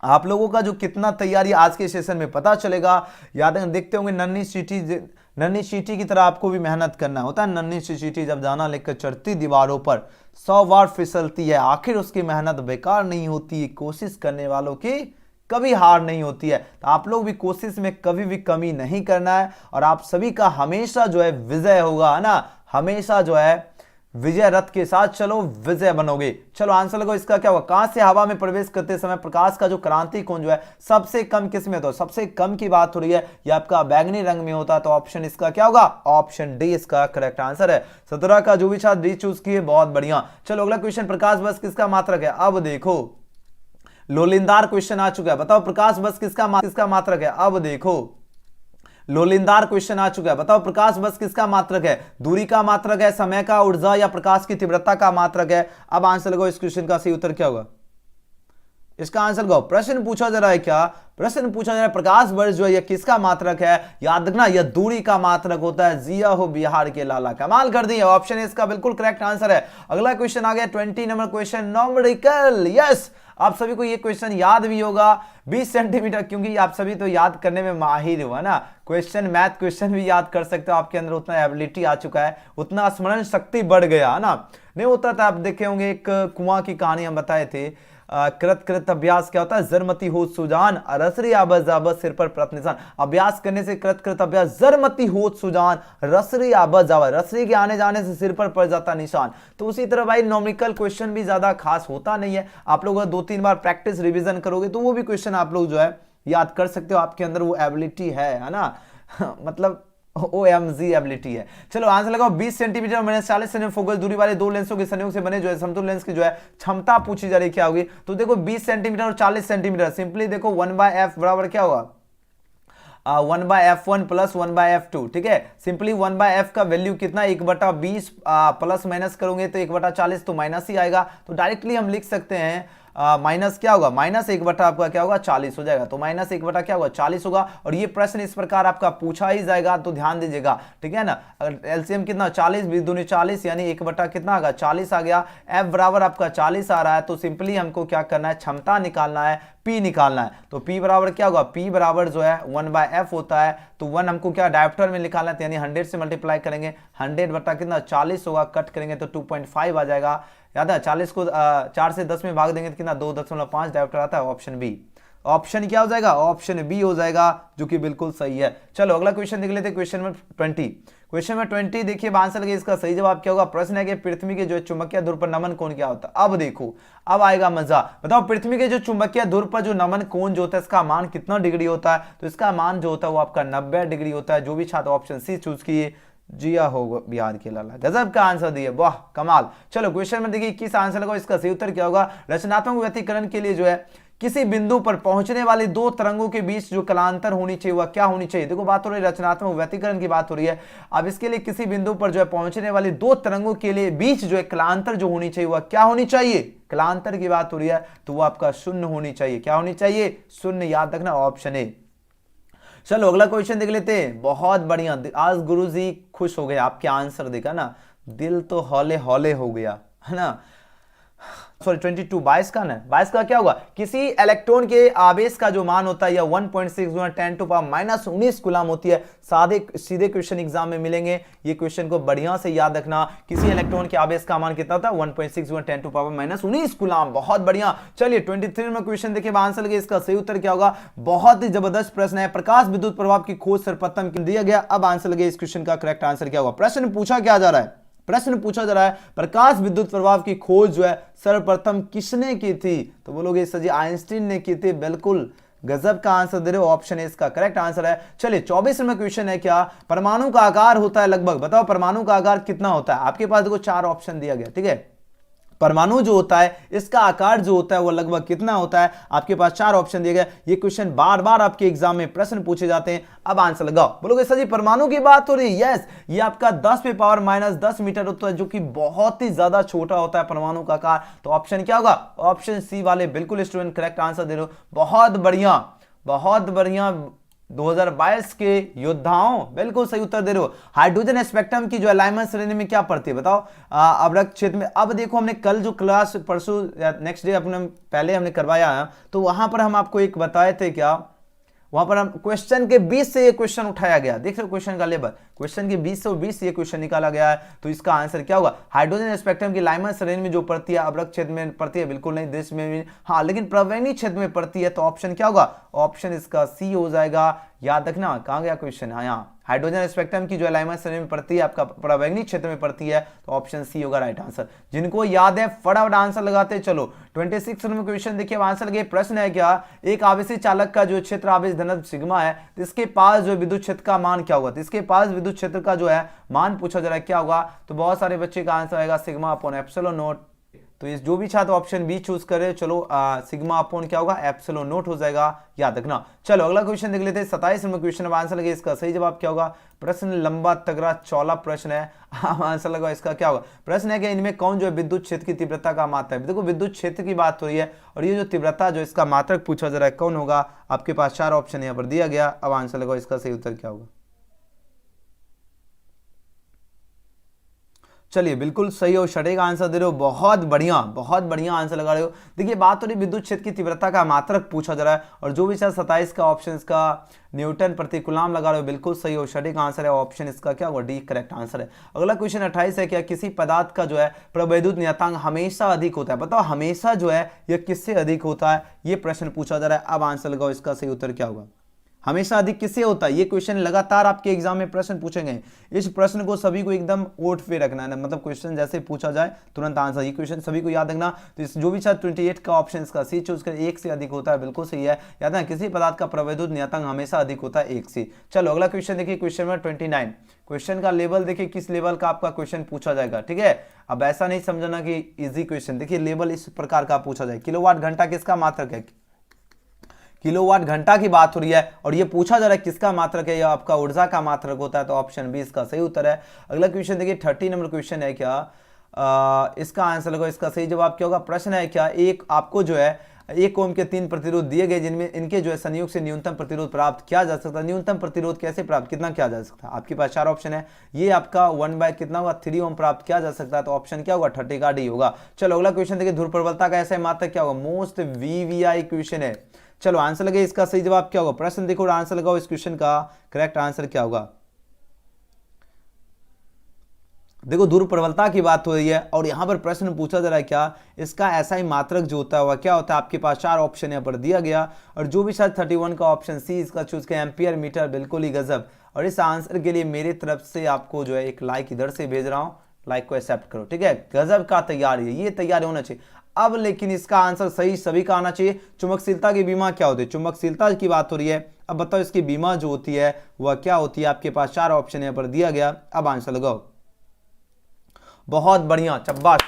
आप लोगों का जो कितना तैयारी आज के सेशन में पता चलेगा। याद है देखते होंगे नन्ही चींटी की तरह आपको भी मेहनत करना होता है। नन्ही सी चींटी जब दाना लेकर चढ़ती दीवारों पर 100 बार फिसलती है, आखिर उसकी मेहनत बेकार नहीं होती, कोशिश करने वालों की कभी हार नहीं होती है। तो आप लोग भी कोशिश में कभी भी कमी नहीं करना है और आप सभी का हमेशा जो है विजय होगा, है ना, हमेशा जो है विजय रथ के साथ चलो, विजय बनोगे। चलो आंसर लगाओ, इसका क्या होगा? कांच से हवा में प्रवेश करते समय प्रकाश का जो क्रांति कोण जो है सबसे कम किस में होता है? सबसे कम की बात हो रही है, यह आपका बैंगनी रंग में होता है, तो ऑप्शन इसका क्या होगा? ऑप्शन डी इसका करेक्ट आंसर है। 17 का जो भी छात्र डी चूज किए, बहुत बढ़िया। चलो अगला क्वेश्चन, प्रकाश वर्ष किसका मात्रक है? अब देखो लोलिंदार क्वेश्चन आ चुका है, बताओ प्रकाश वर्ष किसका मात्रक है? अब देखो लोलिंदार क्वेश्चन आ चुका है, बताओ प्रकाश वर्ष किसका मात्रक है? दूरी का मात्रक है, समय का, ऊर्जा या प्रकाश की तीव्रता का मात्रक है? अब आंसर लगाओ, इस क्वेश्चन का सही उत्तर क्या होगा? इसका आंसर लगाओ। प्रश्न पूछा जा रहा है क्या? प्रश्न पूछा जा रहा है प्रकाश वर्ष जो है यह किसका मात्रक है? याद रखना यह दूरी का मात्रक होता है। जिया हो बिहार के लाला, कमाल कर दिए, ऑप्शन इसका बिल्कुल करेक्ट आंसर है। अगला क्वेश्चन आ गया 20 नंबर क्वेश्चन, न्यूमेरिकल। यस, आप सभी को ये क्वेश्चन याद भी होगा, 20 सेंटीमीटर, क्योंकि आप सभी तो याद करने में माहिर हो, है ना, क्वेश्चन मैथ क्वेश्चन भी याद कर सकते हो, आपके अंदर उतना एबिलिटी आ चुका है, उतना स्मरण शक्ति बढ़ गया, है ना। नहीं होता था, आप देखे होंगे एक कुआं की कहानी हम बताए थे, कृत कृत अभ्यास क्या होता है? जरमती हो सुजान, रसरी आबज आबज सिर पर प्रत निशान। अभ्यास करने से कृत कृत अभ्यास, जरमती हो सुजान, रसरी आबज आबज, रसरी के आने जाने से सिर पर पड़ जाता निशान। तो उसी तरह भाई न्यूमेरिकल क्वेश्चन भी ज्यादा खास होता नहीं है, आप लोग 2-3 बार प्रैक्टिस रिवीजन करोगे तो वो भी क्वेश्चन आप लोग जो है याद कर सकते हो, आपके अंदर वो एबिलिटी है ना मतलब OMG एबिलिटी है। चलो आंसर लगाओ, 20 सेंटीमीटर माइनस 40 सेंटीमीटर फोकल दूरी वाले दो लेंसों के संयोग से बने जो है समतुल्य लेंस की जो है क्षमता पूछी जा रही, क्या होगी? तो देखो 20 सेंटीमीटर और 40 सेंटीमीटर, सिंपली देखो 1/f बराबर क्या होगा? 1/f1 प्लस 1/f2, ठीक है। सिंपली 1/f का वैल्यू कितना? 1/20 प्लस माइनस करोगे तो 1/40 तो माइनस ही आएगा, तो डायरेक्टली हम लिख सकते हैं माइनस क्या होगा? माइनस 1/, आपका क्या होगा? 40 हो जाएगा, तो माइनस 1/, क्या होगा? 40 होगा। और ये प्रश्न इस प्रकार आपका पूछा ही जाएगा, तो ध्यान दीजिएगा, ठीक है ना। अगर एलसीएम कितना? 40 20 दूनी 40, यानी 1/, कितना आ गया? 40 आ गया। एफ बराबर आपका 40 आ रहा है, तो सिंपली हमको क्या करना है? क्षमता निकालना है, P निकालना है। तो P बराबर क्या होगा? P बराबर जो है 1/f होता है, तो 1 हमको क्या डायोप्टर में निकालना है, यानी 100 से मल्टीप्लाई करेंगे, 100 कितना? 40 होगा, कट करेंगे तो 2.5 आ जाएगा। याद है 40 को 4 से 10 में भाग देंगे तो कितना? 2.5 डायोप्टर आता है, ऑप्शन बी। ऑप्शन क्या हो जाएगा? ऑप्शन बी हो जाएगा, जो कि बिल्कुल सही है। चलो अगला क्वेश्चन देख लेते हैं, क्वेश्चन नंबर 20। क्वेश्चन नंबर 20 देखिए, आंसर लगे, इसका सही जवाब क्या होगा? प्रश्न है कि पृथ्वी के जो चुंबकीय ध्रुव पर नमन कोण क्या होता है? अब देखो, अब आएगा मजा। बताओ पृथ्वी के जो चुंबकीय ध्रुव पर जो नमन कोण जो होता है, इसका मान कितना डिग्री होता है? तो इसका मान जो होता है वो आपका 90 डिग्री होता है। जो भी छात्र ऑप्शन सी चूज किए, जिया होगा बिहार के लाला, गजब का आंसर दिए, वाह कमाल। चलो क्वेश्चन में देखिए 21 आंसर लगाओ, इसका सही उत्तर क्या होगा? रचनात्मक व्यतिकरण के लिए जो है किसी बिंदु पर पहुंचने वाली दो तरंगों के बीच जो कलांतर होनी चाहिए वह क्या होनी चाहिए? देखो बात हो रही है रचनात्मक व्यतिकरण की बात हो रही है। अब इसके लिए किसी बिंदु पर जो है पहुंचने वाली दो तरंगों के लिए बीच जो है कलांतर जो होनी चाहिए वह क्या होनी चाहिए? कलांतर की बात हो रही है तो वह आपका शून्य होनी चाहिए। क्या होनी चाहिए? शून्य, याद रखना, ऑप्शन ए। चलो अगला क्वेश्चन देख लेते हैं। बहुत बढ़िया, आज गुरुजी खुश हो गए, आपके आंसर देखा ना, दिल तो हौले हौले हो गया, है ना। सॉरी 22, 22 का ना, 22 का क्या होगा? किसी इलेक्ट्रॉन के आवेश का जो मान होता है यह 1.6 × 10⁻⁻⁹ कूलम होती है। सीधे क्वेश्चन एग्जाम में मिलेंगे, ये क्वेश्चन को बढ़िया से याद रखना। किसी इलेक्ट्रॉन के आवेश का मान कितना होता है? 1.6 × 10⁻⁻⁹ कूलम। बहुत बढ़िया। चलिए 23 में क्वेश्चन देखिए, आंसर लगे, इसका सही उत्तर क्या होगा? बहुत ही जबरदस्त प्रश्न है। प्रकाश विद्युत प्रभाव की खोज सर्वप्रथम दिया गया। अब आंसर लगे, इस क्वेश्चन का करेक्ट आंसर क्या होगा? प्रश्न पूछा क्या जा रहा है? प्रश्न पूछा जा रहा है प्रकाश विद्युत प्रभाव की खोज जो है सर्वप्रथम किसने की थी? तो बोलोगे सर जी आइंस्टीन ने की थी। बिल्कुल गजब का आंसर दे रहे हो, ऑप्शन ए इसका करेक्ट आंसर है। चलिए 24 में क्वेश्चन है, क्या परमाणु का आकार होता है लगभग? बताओ परमाणु का आकार कितना होता है? आपके पास देखो 4 ऑप्शन दिया गया, ठीक है। परमाणु जो होता है इसका आकार जो होता है वो लगभग कितना होता है। आपके पास 4 ऑप्शन दिए गए। ये क्वेश्चन बार बार आपके एग्जाम में प्रश्न पूछे जाते हैं। अब आंसर लगाओ। बोलोगे सर जी परमाणु की बात हो रही है। यस, ये आपका 10⁻⁻10 मीटर होता है, जो कि बहुत ही ज्यादा छोटा होता है परमाणु का आकार। तो ऑप्शन क्या होगा? ऑप्शन सी वाले बिल्कुल स्टूडेंट करेक्ट आंसर दे रहे हो। बहुत बढ़िया, बहुत बढ़िया। 2022 के योद्धाओं बिल्कुल सही उत्तर दे रहे हो। हाइड्रोजन स्पेक्ट्रम की जो अलाइनमेंट श्रेणी में क्या पड़ती है बताओ? अवरक्त क्षेत्र में। अब देखो हमने कल जो क्लास परसों नेक्स्ट डे अपने पहले हमने करवाया है, तो वहां पर हम आपको एक बताए थे क्या, वहां पर हम क्वेश्चन के 20 से ये क्वेश्चन उठाया गया। देख रहे हो क्वेश्चन का लेवल, क्वेश्चन के 20 से 20 ये क्वेश्चन निकाला गया है। तो इसका आंसर क्या होगा? हाइड्रोजन स्पेक्ट्रम की लाइमन श्रेणी में जो पड़ती है, अवरक्त क्षेत्र में पड़ती है, बिल्कुल नहीं, देश में भी हाँ, लेकिन प्रवैनी क्षेत्र में पड़ती है। तो ऑप्शन क्या होगा? ऑप्शन इसका सी हो जाएगा। याद रखना, कहां गया क्वेश्चन? हाँ, यहाँ हाइड्रोजन स्पेक्ट्रम की जो अलाइनमेंट श्रेणी में पड़ती है आपका प्रवैंगिक क्षेत्र में पड़ती है। तो ऑप्शन सी होगा राइट आंसर। जिनको याद है फटाफट आंसर लगाते चलो। 26 नंबर क्वेश्चन देखिए, आंसर लगे। प्रश्न है क्या, एक आवेशी चालक का जो क्षेत्र आवेश घनत्व सिग्मा है, तो इसके पास जो विद्युत क्षेत्र का मान क्या होगा? तो इसके पास विद्युत क्षेत्र का जो है मान पूछा जा रहा है, क्या होगा? तो बहुत सारे बच्चे का आंसर आएगा सिग्मा अपॉन एप्सिलॉन नॉट। तो इस जो भी छात्र ऑप्शन बी चूज करे, चलो सिग्मा अपॉन क्या होगा? एप्सिलॉन नॉट हो जाएगा, याद रखना। चलो अगला क्वेश्चन देख लेते हैं। 27 नंबर क्वेश्चन। अब आंसर लगे, इसका सही जवाब क्या होगा? प्रश्न लंबा तगड़ा चौला प्रश्न है। आंसर लगा इसका क्या होगा? प्रश्न है कि इनमें कौन जो है विद्युत क्षेत्र की तीव्रता का मात्रक। देखो विद्युत क्षेत्र की बात हो रही है, और ये जो तीव्रता जो इसका मात्रक पूछा जा रहा है कौन होगा? आपके पास 4 ऑप्शन यहाँ पर दिया गया। अब आंसर लगा, इसका सही उत्तर क्या होगा? चलिए बिल्कुल सही हो, सटीक आंसर दे रहे हो। बहुत बढ़िया, बहुत बढ़िया आंसर लगा रहे हो। देखिए बात हो रही विद्युत क्षेत्र की तीव्रता का मात्रक पूछा जा रहा है, और जो भी शायद 27 का ऑप्शन इसका न्यूटन प्रति कूलम लगा रहे हो, बिल्कुल सही हो, सटीक आंसर है। ऑप्शन इसका क्या होगा? डी करेक्ट आंसर है। अगला क्वेश्चन 28 है, क्या किसी पदार्थ का जो है प्रवैद्युत नियतांक हमेशा अधिक होता है? बताओ हमेशा जो है यह किससे अधिक होता है? ये प्रश्न पूछा जा रहा है। अब आंसर लगाओ, इसका सही उत्तर क्या होगा? हमेशा अधिक किससे होता है? ये क्वेश्चन लगातार आपके एग्जाम में प्रश्न पूछेंगे। इस प्रश्न को सभी को एकदम ओट पे रखना है, मतलब क्वेश्चन जैसे पूछा जाए तुरंत आंसर। ये क्वेश्चन सभी को याद रखना। तो इस जो भी शायद 28 का ऑप्शन इसका सी चूज कर, 1 से अधिक होता है, बिल्कुल सही है। याद है, किसी पदार्थ का प्रवैद्युत नियतांक हमेशा अधिक होता है 1 से। चलो अगला क्वेश्चन देखिए, क्वेश्चन नंबर 29। क्वेश्चन का लेवल देखिए, किस लेवल का आपका क्वेश्चन पूछा जाएगा, ठीक है। अब ऐसा नहीं समझना कि इजी क्वेश्चन, देखिए लेवल इस प्रकार का पूछा जाए। किलोवाट घंटा किसका मात्रक है? किलोवाट घंटा की बात हो रही है, और ये पूछा जा रहा है किसका मात्रक है? ये आपका ऊर्जा का मात्रक होता है। तो ऑप्शन बी इसका सही उत्तर है। अगला क्वेश्चन देखिए, 30 नंबर क्वेश्चन है क्या, इसका आंसर लगो, इसका सही जवाब क्या होगा? प्रश्न है क्या, एक आपको जो है 1 ओम के 3 प्रतिरोध दिए गए, जिनमें इनके जो है संयोग से न्यूनतम प्रतिरोध प्राप्त किया जा सकता है। न्यूनतम प्रतिरोध कैसे प्राप्त, कितना किया जा सकता है? आपके पास 4 ऑप्शन है। ये आपका 1 कितना होगा? 3 ओम प्राप्त किया जा सकता है। तो ऑप्शन क्या होगा? 30 का डी होगा। चलो अगला क्वेश्चन देखिए, ध्रुव प्रबलता का ऐसा मात्रक क्या होगा? मोस्ट वीवीआई क्वेश्चन है। चलो आंसर लगे, इसका सही जवाब क्या होगा? प्रश्न देखो और आंसर लगाओ, इस क्वेश्चन का करेक्ट आंसर क्या होगा? देखो ध्रुव प्रबलता की बात हो रही है, और यहां पर प्रश्न पूछा जा रहा है क्या, इसका ऐसा ही मात्रक जो होता है क्या होता है? आपके पास 4 ऑप्शन यहाँ पर दिया गया, और जो भी शायद 31 का ऑप्शन सी इसका चूज किया, एम्पियर मीटर, बिल्कुल ही गजब। और इस आंसर के लिए मेरी तरफ से आपको जो है एक लाइक इधर से भेज रहा हूं, लाइक को एक्सेप्ट करो, ठीक है। गजब का तैयारी है, ये तैयारी होना चाहिए। अब लेकिन इसका आंसर सही सभी का आना चाहिए। चुंबकशीलता की बीमा क्या होती है? चुंबकशीलता की बात हो रही है। अब बताओ इसकी बीमा जो होती है वह क्या होती है? आपके पास 4 ऑप्शन यहाँ पर दिया गया। अब आंसर लगाओ। बहुत बढ़िया, शाबाश,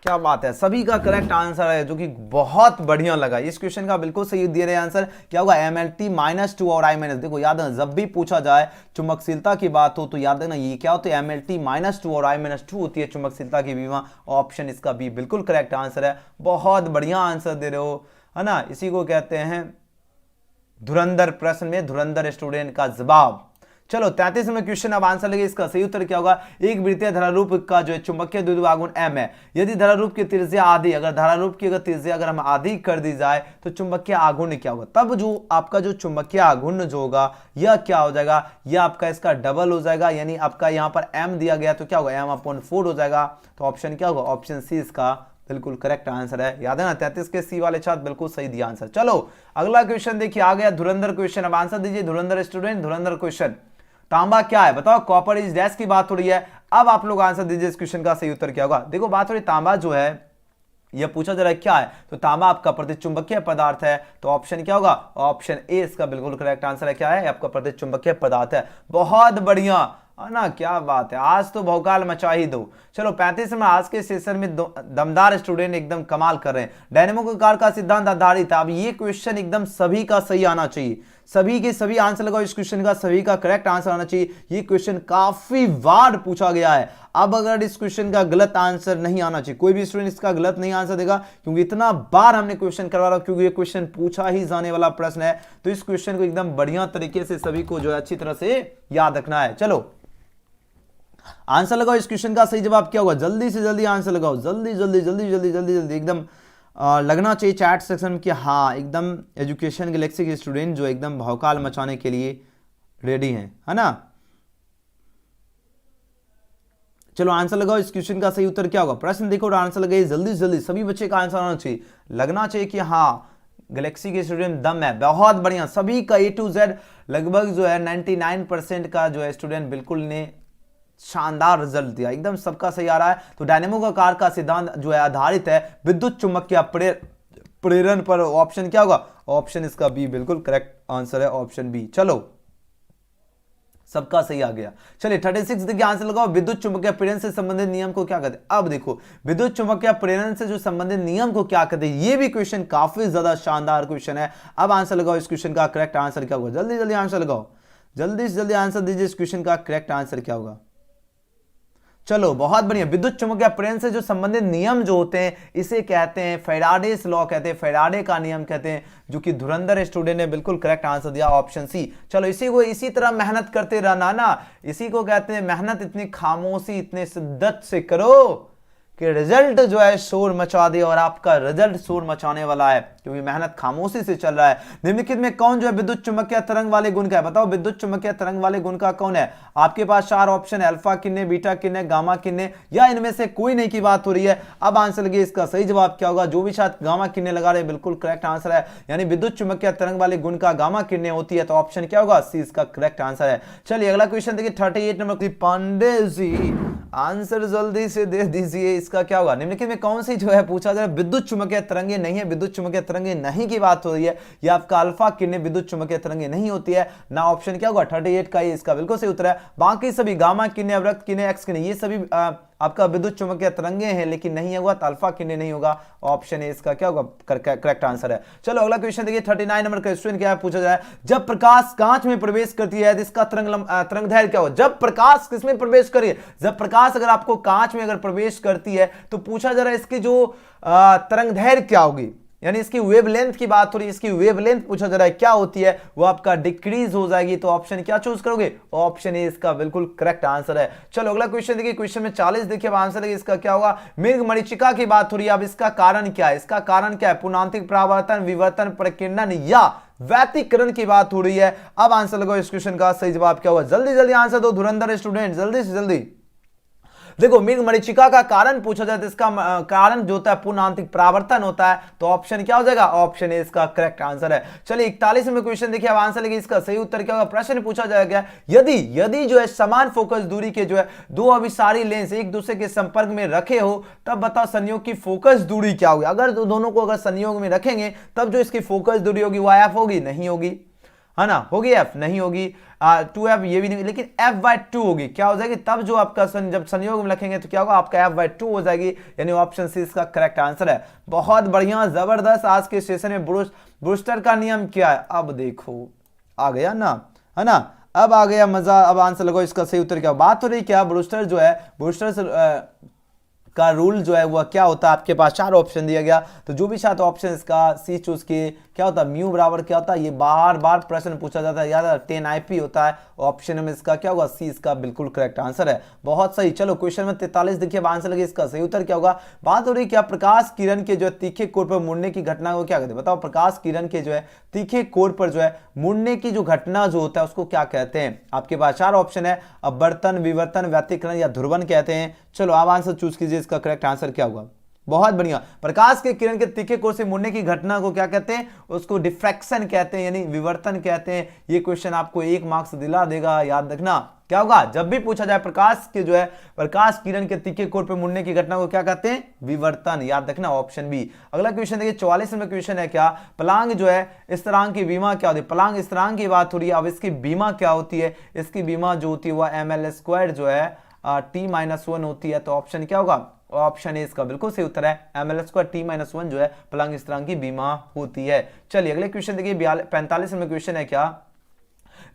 क्या बात है, सभी का करेक्ट आंसर है, जो कि बहुत बढ़िया लगा। इस क्वेश्चन का बिल्कुल सही दे रहे आंसर। क्या होगा? MLT-2 और I-। देखो याद है, जब भी पूछा जाए चुंबकशीलता की बात हो तो याद है ना, ये क्या होता है? MLT-2 और I-2 होती है चुंबकशीलता की बीमा। ऑप्शन इसका बी बिल्कुल करेक्ट आंसर है। बहुत बढ़िया आंसर दे रहे हो, है ना। इसी को कहते हैं धुरंधर प्रश्न में धुरंधर स्टूडेंट का जवाब। चलो 33 में क्वेश्चन, अब आंसर लगे, इसका सही उत्तर क्या होगा? एक वृत्तीय धारारूप का जो है चुंबकीय द्विध्रुव आघूर्ण m है। यदि धारारूप की त्रिज्या आधी, अगर धारारूप की त्रिज्या अगर हम आधी कर दी जाए तो चुंबकीय आघूर्ण क्या होगा? तब जो आपका जो चुंबकीय आघूर्ण जो होगा यह क्या हो जाएगा? यह आपका इसका डबल हो जाएगा, यानी आपका यहाँ पर m दिया गया तो क्या होगा? m/4 हो जाएगा। तो ऑप्शन क्या होगा? ऑप्शन सी इसका बिल्कुल करेक्ट आंसर है। याद है ना, 33 के सी वाले छात्र बिल्कुल सही दिया आंसर। चलो अगला क्वेश्चन देखिए, आ गया धुरंधर क्वेश्चन। अब आंसर दीजिए धुरंधर स्टूडेंट, धुरंधर क्वेश्चन। तांबा क्या है? बताओ। कॉपर इज डैश की बात हो रही है। अब आप लोग आंसर दीजिए, इस क्वेश्चन का सही उत्तर क्या होगा? देखो बात हो रही तांबा जो है, यह पूछा जा रहा है क्या है? तो तांबा आपका प्रतिचुंबकीय पदार्थ है। तो ऑप्शन क्या होगा? ऑप्शन ए इसका बिल्कुल करेक्ट आंसर है। क्या है? आपका प्रतिचुंबकीय पदार्थ है। बहुत बढ़िया, है ना, क्या बात है, आज तो भौकाल मचा ही दो। चलो 35 में आज के सेशन में दमदार स्टूडेंट एकदम कमाल कर रहे हैं। डायनेमो कार का सिद्धांत आधारित है। अब ये क्वेश्चन एकदम सभी का सही आना चाहिए, सभी के सभी आंसर लगाओ इस क्वेश्चन का, सभी का करेक्ट आंसर आना चाहिए। ये क्वेश्चन काफी बार पूछा गया है। अब अगर इस क्वेश्चन का गलत आंसर नहीं आना चाहिए, कोई भी स्टूडेंट इसका गलत नहीं आंसर देगा, क्योंकि इतना बार हमने क्वेश्चन करवा रहा, क्योंकि ये क्वेश्चन पूछा ही जाने वाला प्रश्न है। तो इस क्वेश्चन को एकदम बढ़िया तरीके से सभी को जो है अच्छी तरह से याद रखना है। चलो आंसर लगाओ इस क्वेश्चन का, सही जवाब क्या होगा, जल्दी से जल्दी आंसर लगाओ, जल्दी जल्दी जल्दी जल्दी जल्दी जल्दी एकदम लगना चाहिए चैट सेक्शन में कि हाँ एकदम एजुकेशन गैलेक्सी के स्टूडेंट जो एकदम भौकाल मचाने के लिए रेडी हैं, है ना। चलो आंसर लगाओ इस क्वेश्चन का, सही उत्तर क्या होगा। प्रश्न देखो और आंसर लगाइए जल्दी जल्दी, सभी बच्चे का आंसर आना चाहिए, लगना चाहिए कि हाँ गैलेक्सी के स्टूडेंट दम है। बहुत बढ़िया, सभी का A to Z लगभग जो है 99% का जो है स्टूडेंट बिल्कुल ने शानदार रिजल्ट दिया, एकदम सबका सही आ रहा है। तो डायनेमो का कार का सिद्धांत जो है आधारित है विद्युत चुंबकीय प्रेरण पर। ऑप्शन क्या होगा, ऑप्शन इसका बी बिल्कुल करेक्ट आंसर है, ऑप्शन बी। चलो सबका सही आ गया। चलिए 36 देखिए आंसर लगाओ, विद्युत चुंबकीय प्रेरण से संबंधित नियम को क्या कहते हैं। अब देखो विद्युत चुंबकीय प्रेरण से जो संबंधित नियम को क्या कहते हैं, ये भी क्वेश्चन काफी ज्यादा शानदार क्वेश्चन है। अब आंसर लगाओ इस क्वेश्चन का करेक्ट आंसर क्या होगा, जल्दी जल्दी आंसर लगाओ, जल्दी से जल्दी आंसर दीजिए इस क्वेश्चन का करेक्ट आंसर क्या होगा। चलो बहुत बढ़िया, विद्युत चुंबकीय प्रेरण से जो संबंधित नियम जो होते हैं इसे कहते हैं फैराडेस लॉ कहते हैं, फैराडे का नियम कहते हैं, जो कि धुरंधर स्टूडेंट ने बिल्कुल करेक्ट आंसर दिया, ऑप्शन सी। चलो इसी को इसी तरह मेहनत करते रहना ना, इसी को कहते हैं मेहनत इतनी खामोशी इतने शिद्दत से करो कि रिजल्ट जो है शोर मचा दे, और आपका रिजल्ट शोर मचाने वाला है, क्योंकि मेहनत खामोशी से चल रहा है। निम्नलिखित में कौन जो है विद्युत चुंबकीय तरंग वाले गुण का है, बताओ विद्युत चुंबकीय तरंग वाले गुण का कौन है। आपके पास 4 ऑप्शन है, अल्फा किन्ने, बीटा किन्ने, गामा किन्ने, या इनमें से कोई नहीं की बात हो रही है। अब आंसर लगे इसका सही जवाब क्या होगा, जो भी शायद गामा किन्ने लगा रहे बिल्कुल करेक्ट आंसर है, यानी विद्युत चुंबकीय तरंग वाले गुण का गामा किन्ने होती है, तो ऑप्शन क्या होगा, सी इसका करेक्ट आंसर है। चलिए अगला क्वेश्चन देखिए 38 नंबर, पांडे जी आंसर जल्दी से दे दीजिए, इसका क्या होगा। निम्नलिखित में कौन सी जो है पूछा जा रहा है विद्युत चुंबकीय तरंगे नहीं है, विद्युत चुंबकीय तरंगे नहीं की बात हो रही है, या आपका अल्फा किन्ने विद्युत चुंबकीय तरंगे नहीं होती है ना, ऑप्शन क्या होगा 38 का ये इसका बिल्कुल सही उत्तर है। बाकी सभी गामा किन्ने, अवरक्त किन्ने, एक्स किन्ने, ये सभी आपका विद्युत चुंबकीय तरंगे हैं, लेकिन नहीं होगा तो अल्फा किन्ने नहीं होगा, ऑप्शन ए इसका क्या होगा करेक्ट आंसर है। चलो अगला क्वेश्चन देखिए 39 नंबर क्वेश्चन क्या है, पूछा जाए जब प्रकाश कांच में प्रवेश करती है तो इसका तरंग दैर्घ्य क्या होगा। जब प्रकाश किसमें प्रवेश करिए, जब प्रकाश अगर आपको कांच में अगर प्रवेश करती है तो पूछा जा रहा है इसकी जो तरंग दैर्घ्य क्या होगी, यानी इसकी वेवलेंथ की बात हो रही है, इसकी वेवलेंथ पूछा जा रहा है क्या होती है, वो आपका डिक्रीज हो जाएगी, तो ऑप्शन क्या चूज करोगे, ऑप्शन ए इसका बिल्कुल करेक्ट आंसर है। चलो अगला क्वेश्चन देखिए, क्वेश्चन में 40 देखिए, अब आंसर देखिए इसका क्या होगा, मृग मरीचिका की बात हो रही है। अब इसका कारण क्या है, इसका कारण क्या है, पुनांतिक परावर्तन, विवर्तन, प्रकीर्णन या व्यतिकरण की बात हो रही है। अब आंसर लगाओ इस क्वेश्चन का सही जवाब क्या होगा, जल्दी जल्दी आंसर दो धुरंधर स्टूडेंट, जल्दी से जल्दी। देखो मृग मरीचिका का कारण पूछा जाए तो इसका कारण जो होता है पुनांतिक परावर्तन होता है, तो ऑप्शन क्या हो जाएगा, ऑप्शन ए इसका करेक्ट आंसर है। चलिए 41 में क्वेश्चन देखिए, अब आंसर लगे इसका सही उत्तर क्या होगा। प्रश्न पूछा जाएगा यदि जो है समान फोकस दूरी के जो है दो अभिसारी लेंस एक दूसरे के संपर्क में रखे हो, तब बताओ संयोग की फोकस दूरी क्या होगी। अगर दोनों को अगर संयोग में रखेंगे तब जो इसकी फोकस दूरी होगी वो एफ होगी, नहीं होगी, है ना, होगी एफ, नहीं होगी 2f, ये भी नहीं, लेकिन f/2 होगी, क्या हो जाएगी, तब जो आपका जब संयोग में लिखेंगे तो क्या होगा, आपका f/2 हो जाएगी, यानी ऑप्शन सी इसका करेक्ट आंसर है। बहुत बढ़िया, जबरदस्त। आज के सेशन में ब्रूस्टर का नियम क्या है, अब देखो आ गया ना, है ना, अब आ गया मजा। अब आंसर लगाओ इसका सही उत्तर क्या, बात हो रही क्या, ब्रूस्टर जो है, ब्रूस्टर का रूल जो है वह क्या होता है, आपके पास 4 ऑप्शन दिया गया, तो जो भी साथ ऑप्शन इसका सी चूज किए, क्या होता है, म्यू बराबर क्या होता है, ये बार बार प्रश्न पूछा जाता है, याद 10 IP होता है, ऑप्शन में इसका क्या होगा, सी इसका बिल्कुल करेक्ट आंसर है। बहुत सही। चलो क्वेश्चन में 43 देखिए, अब आंसर लगे इसका सही उत्तर क्या होगा। बात हो रही क्या, प्रकाश किरण के जो है तीखे कोण पर मुड़ने की घटना को क्या कहते हैं, बताओ प्रकाश किरण के जो है तीखे कोण पर जो है मुड़ने की जो घटना जो होता है उसको क्या कहते हैं। आपके पास 4 ऑप्शन है, अपवर्तन, विवर्तन, व्यतिकरण या ध्रुवण कहते हैं। चलो आप आंसर चूज कीजिए, इसका करेक्ट आंसर क्या होगा। बहुत बढ़िया। प्रकाश के किरण के तीखे कोण से मुड़ने की घटना को क्या कहते हैं? उसको डिफ्रैक्शन कहते हैं, यानी विवर्तन कहते हैं। ये क्वेश्चन आपको 1 मार्क्स दिला देगा, याद रखना। क्या होगा? जब भी पूछा जाए प्रकाश के जो है प्रकाश किरण के तीखे कोण पर मुड़ने की घटना को क्या कहते हैं? विवर्तन, याद रखना, ऑप्शन बी। अगला क्वेश्चन देखिए 44 नंबर क्वेश्चन है क्या? प्लांग जो है स्थिरांक की बीमा क्या होती है? प्लांग स्थिरांक की बात हो रही है, अब इसकी बीमा क्या होती है? इसकी बीमा जो होती है वह ml² जो है t-1 होती है। तो ऑप्शन क्या होगा? ऑप्शन ए इसका बिल्कुल सही उत्तर है, ml² t-1 जो है प्लांग स्थिरांक की बीमा होती है। चलिए अगले क्वेश्चन देखिए 45 नंबर क्वेश्चन है क्या?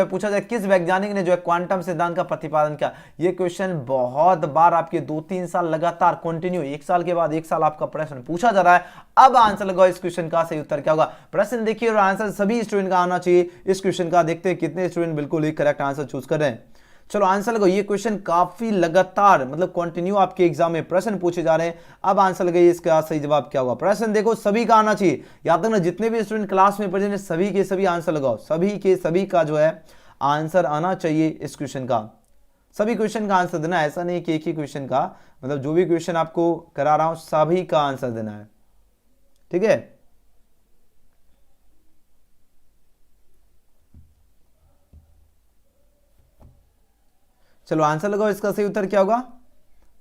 पूछा जाए किस वैज्ञानिक ने जो है क्वांटम सिद्धांत का प्रतिपादन किया? ये क्वेश्चन बहुत बार आपके 2-3 साल लगातार कंटिन्यू, एक साल के बाद एक साल आपका प्रश्न पूछा जा रहा है। अब आंसर लगाओ, इस क्वेश्चन का सही उत्तर क्या होगा? प्रश्न देखिए और आंसर सभी स्टूडेंट का आना चाहिए। इस क्वेश्चन का देखते हैं कितने स्टूडेंट बिल्कुल ही करेक्ट आंसर चूज कर रहे हैं। चलो आंसर लगाओ। ये क्वेश्चन काफी लगातार मतलब कंटिन्यू आपके एग्जाम में प्रश्न पूछे जा रहे हैं। अब आंसर लगाइए, इसका सही जवाब क्या होगा? प्रश्न देखो सभी का आना चाहिए, याद रखना जितने भी स्टूडेंट क्लास में पढ़े सभी के सभी आंसर लगाओ, सभी के सभी का जो है आंसर आना चाहिए। इस क्वेश्चन का सभी क्वेश्चन का आंसर देना, ऐसा नहीं कि एक ही क्वेश्चन का, मतलब जो भी क्वेश्चन आपको करा रहा हूं सभी का आंसर देना है, ठीक है। चलो आंसर लगाओ, इसका सही उत्तर क्या होगा?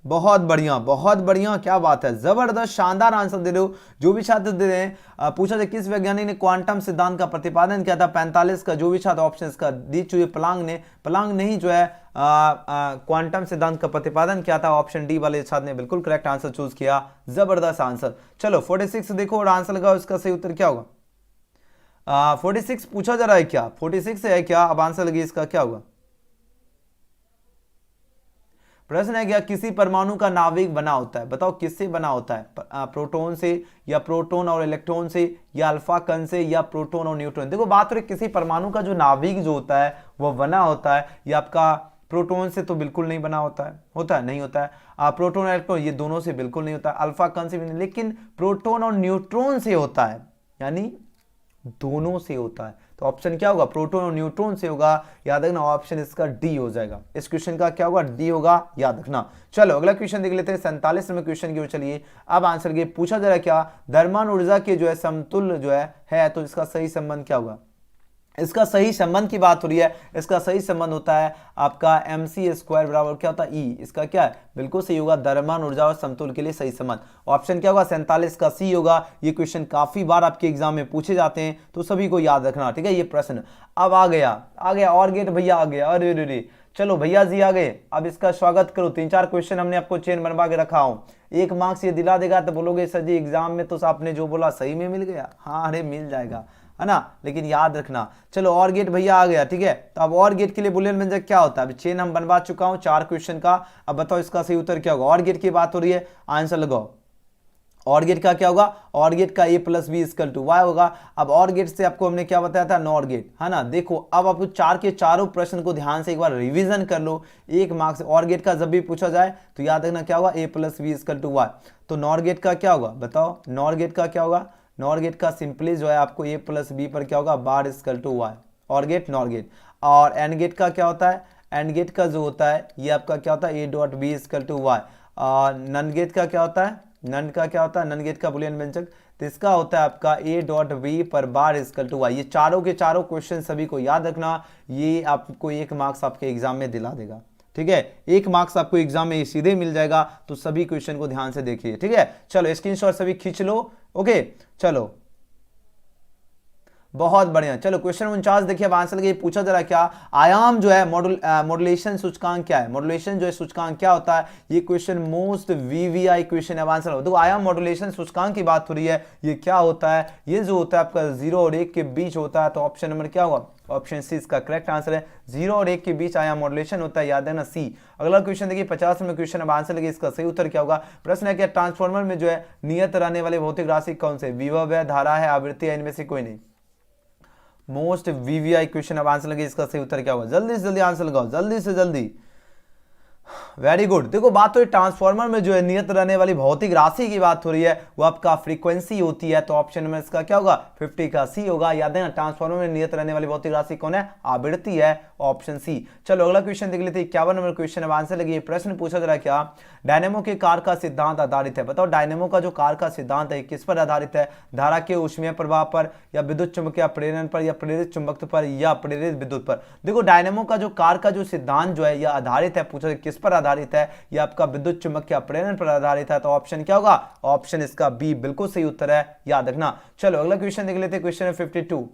बहुत बढ़िया, बहुत बढ़िया, क्या बात है, जबरदस्त, शानदार आंसर दे रहे हो। जो भी छात्र दे रहे हैं, पूछा जाए किस वैज्ञानिक ने क्वांटम सिद्धांत का प्रतिपादन किया था? 45 का जो भी छात्र ऑप्शन इसका दी चुके प्लांग ने ही जो है क्वांटम सिद्धांत का प्रतिपादन किया था। ऑप्शन डी वाले छात्र ने बिल्कुल करेक्ट आंसर चूज किया, जबरदस्त आंसर। चलो 46 देखो और आंसर लगाओ, इसका सही उत्तर क्या होगा? 46 पूछा जा रहा है क्या? 46 है क्या? अब आंसर लगी, इसका क्या होगा? प्रश्न है क्या किसी परमाणु का नाभिक बना होता है? बताओ किससे बना होता है? प्रोटॉन से, या प्रोटॉन और इलेक्ट्रॉन से, या अल्फा कण से, या प्रोटॉन और न्यूट्रॉन। देखो बात हो रही किसी परमाणु का जो नाभिक जो होता है वह बना होता है, या आपका प्रोटॉन से तो बिल्कुल नहीं बना होता है, नहीं होता है। प्रोटॉन और इलेक्ट्रॉन ये दोनों से बिल्कुल नहीं होता है, अल्फा कण से भी नहीं, लेकिन प्रोटॉन और न्यूट्रॉन से होता है, यानी दोनों से होता है। तो ऑप्शन क्या होगा? प्रोटॉन और न्यूट्रॉन से होगा, याद रखना। ऑप्शन इसका डी हो जाएगा। इस क्वेश्चन का क्या होगा? डी होगा, याद रखना। चलो अगला क्वेश्चन देख लेते हैं 47 नंबर क्वेश्चन की ओर चलिए। अब आंसर के पूछा जा रहा है क्या? द्रव्यमान ऊर्जा के जो है समतुल्य जो है तो इसका सही संबंध क्या होगा? इसका सही संबंध की बात हो रही है, इसका सही संबंध होता है आपका mc² बराबर क्या होता है? ई। इसका क्या है? बिल्कुल सही होगा, द्रव्यमान ऊर्जा और समतुल्य के लिए सही संबंध। ऑप्शन क्या होगा? 47 का सी होगा। ये क्वेश्चन काफी बार आपके एग्जाम में पूछे जाते हैं, तो सभी को याद रखना, ठीक है। ये प्रश्न अब आ गया और गेट भैया आ गया, अरे रे, चलो भैया जी आ गए। अब इसका स्वागत करो। 3-4 क्वेश्चन हमने आपको चेन बनवा के रखा हूं, 1 मार्क्स ये दिला देगा तो बोलोगे सर जी एग्जाम में तो आपने जो बोला सही में मिल गया। हाँ अरे मिल जाएगा, है ना, लेकिन याद रखना। चलो और गेट भैया आ गया, ठीक है। तो अब और गेट के लिए बुलियन व्यंजक क्या होता है? अभी चेन हम बनवा चुका हूं 4 क्वेश्चन का। अब बताओ इसका सही उत्तर क्या होगा? और गेट की बात हो रही है, आंसर लगाओ। और गेट का क्या होगा? और गेट का a + b = y होगा। अब और गेट से आपको हमने क्या बताया था? नॉर गेट, है ना। देखो अब आपको 4 के चारों प्रश्न को ध्यान से एक बार रिवीजन कर लो। 1 मार्क्स और गेट का जब भी पूछा जाए तो याद रखना क्या होगा? a + b = y। तो नॉर गेट का क्या होगा? बताओ नॉर गेट का क्या होगा? नॉर गेट का सिंपली जो है आपको a + b पर क्या होगा? बार = y। और गेट नॉर गेट। और एंड गेट का क्या होता है? एंड गेट का जो होता है ये आपका क्या होता है? a.b = y। और नन गेट का क्या होता है? नन का क्या होता है? नन गेट का बुलियन व्यंजक, तो इसका होता है आपका a.b पर बार = y। ये चारों के चारों क्वेश्चन सभी को याद रखना, ये आपको 1 मार्क्स आपके एग्जाम में दिला देगा, ठीक है। 1 मार्क्स आपको एग्जाम में सीधे मिल जाएगा। तो सभी क्वेश्चन को ध्यान से देखिए, ठीक है। चलो स्क्रीनशॉट सभी खींच लो, ओके। चलो बहुत बढ़िया। चलो क्वेश्चन 49 देखिए। अब आंसर लगे पूछा जा रहा है क्या? आयाम जो है मॉड्यूलेशन सूचकांक क्या है? मॉड्यूलेशन जो है सूचकांक क्या होता है? ये क्वेश्चन मोस्ट वीवीआई क्वेश्चन है। अब आंसर हो, देखो आयाम मॉड्यूलेशन सूचकांक की बात हो रही है, ये क्या होता है? ये जो होता है आपका 0 और 1 के बीच होता है। तो ऑप्शन नंबर क्या होगा? ऑप्शन सी इसका करेक्ट आंसर है। 0 और 1 के बीच आयाम मॉड्यूलेशन होता है, याद है ना, सी। अगला क्वेश्चन देखिए 50 नंबर क्वेश्चन। अब आंसर लगे इसका सही उत्तर क्या होगा? प्रश्न है क्या ट्रांसफार्मर में जो है नियत रहने वाले भौतिक राशि कौन से? विभव है, धारा है, आवृत्ति है, इनमें से कोई नहीं। Most VVI question. अब आंसर लगे इसका सही उत्तर क्या होगा? जल्दी से जल्दी आंसर लगाओ, जल्दी से जल्दी। Very good. देखो बात तो ट्रांसफार्मर में जो है नियत रहने वाली भौतिक राशि की बात हो रही है, वो आपका फ्रीक्वेंसी होती है, तो ऑप्शन में इसका क्या होगा 50 का सी होगा। याद है ना, ट्रांसफार्मर में नियत रहने वाली भौतिक राशि कौन है, आवृत्ति है, ऑप्शन सी। चलो अगला क्वेश्चन देख लेते हैं, 51 नंबर क्वेश्चन है, आंसर लगी। प्रश्न पूछा जा रहा है क्या, डायनेमो के कार्य का सिद्धांत आधारित है। बताओ डायनेमो का जो कार्य का सिद्धांत है किस पर आधारित है, धारा के ऊष्मीय प्रभाव पर, या विद्युत चुंबकीय प्रेरण पर, या प्रेरित चुंबकत्व पर, या प्रेरित विद्युत पर। देखो डायनेमो का जो कार्य का जो सिद्धांत जो है यह आधारित है, पूछा किस पर आधारित है, यह आपका विद्युत चुंबकीय प्रेरण पर आधारित है, तो ऑप्शन क्या होगा, ऑप्शन इसका बी बिल्कुल सही उत्तर है, याद रखना। चलो अगला क्वेश्चन देख लेते हैं, क्वेश्चन है 52।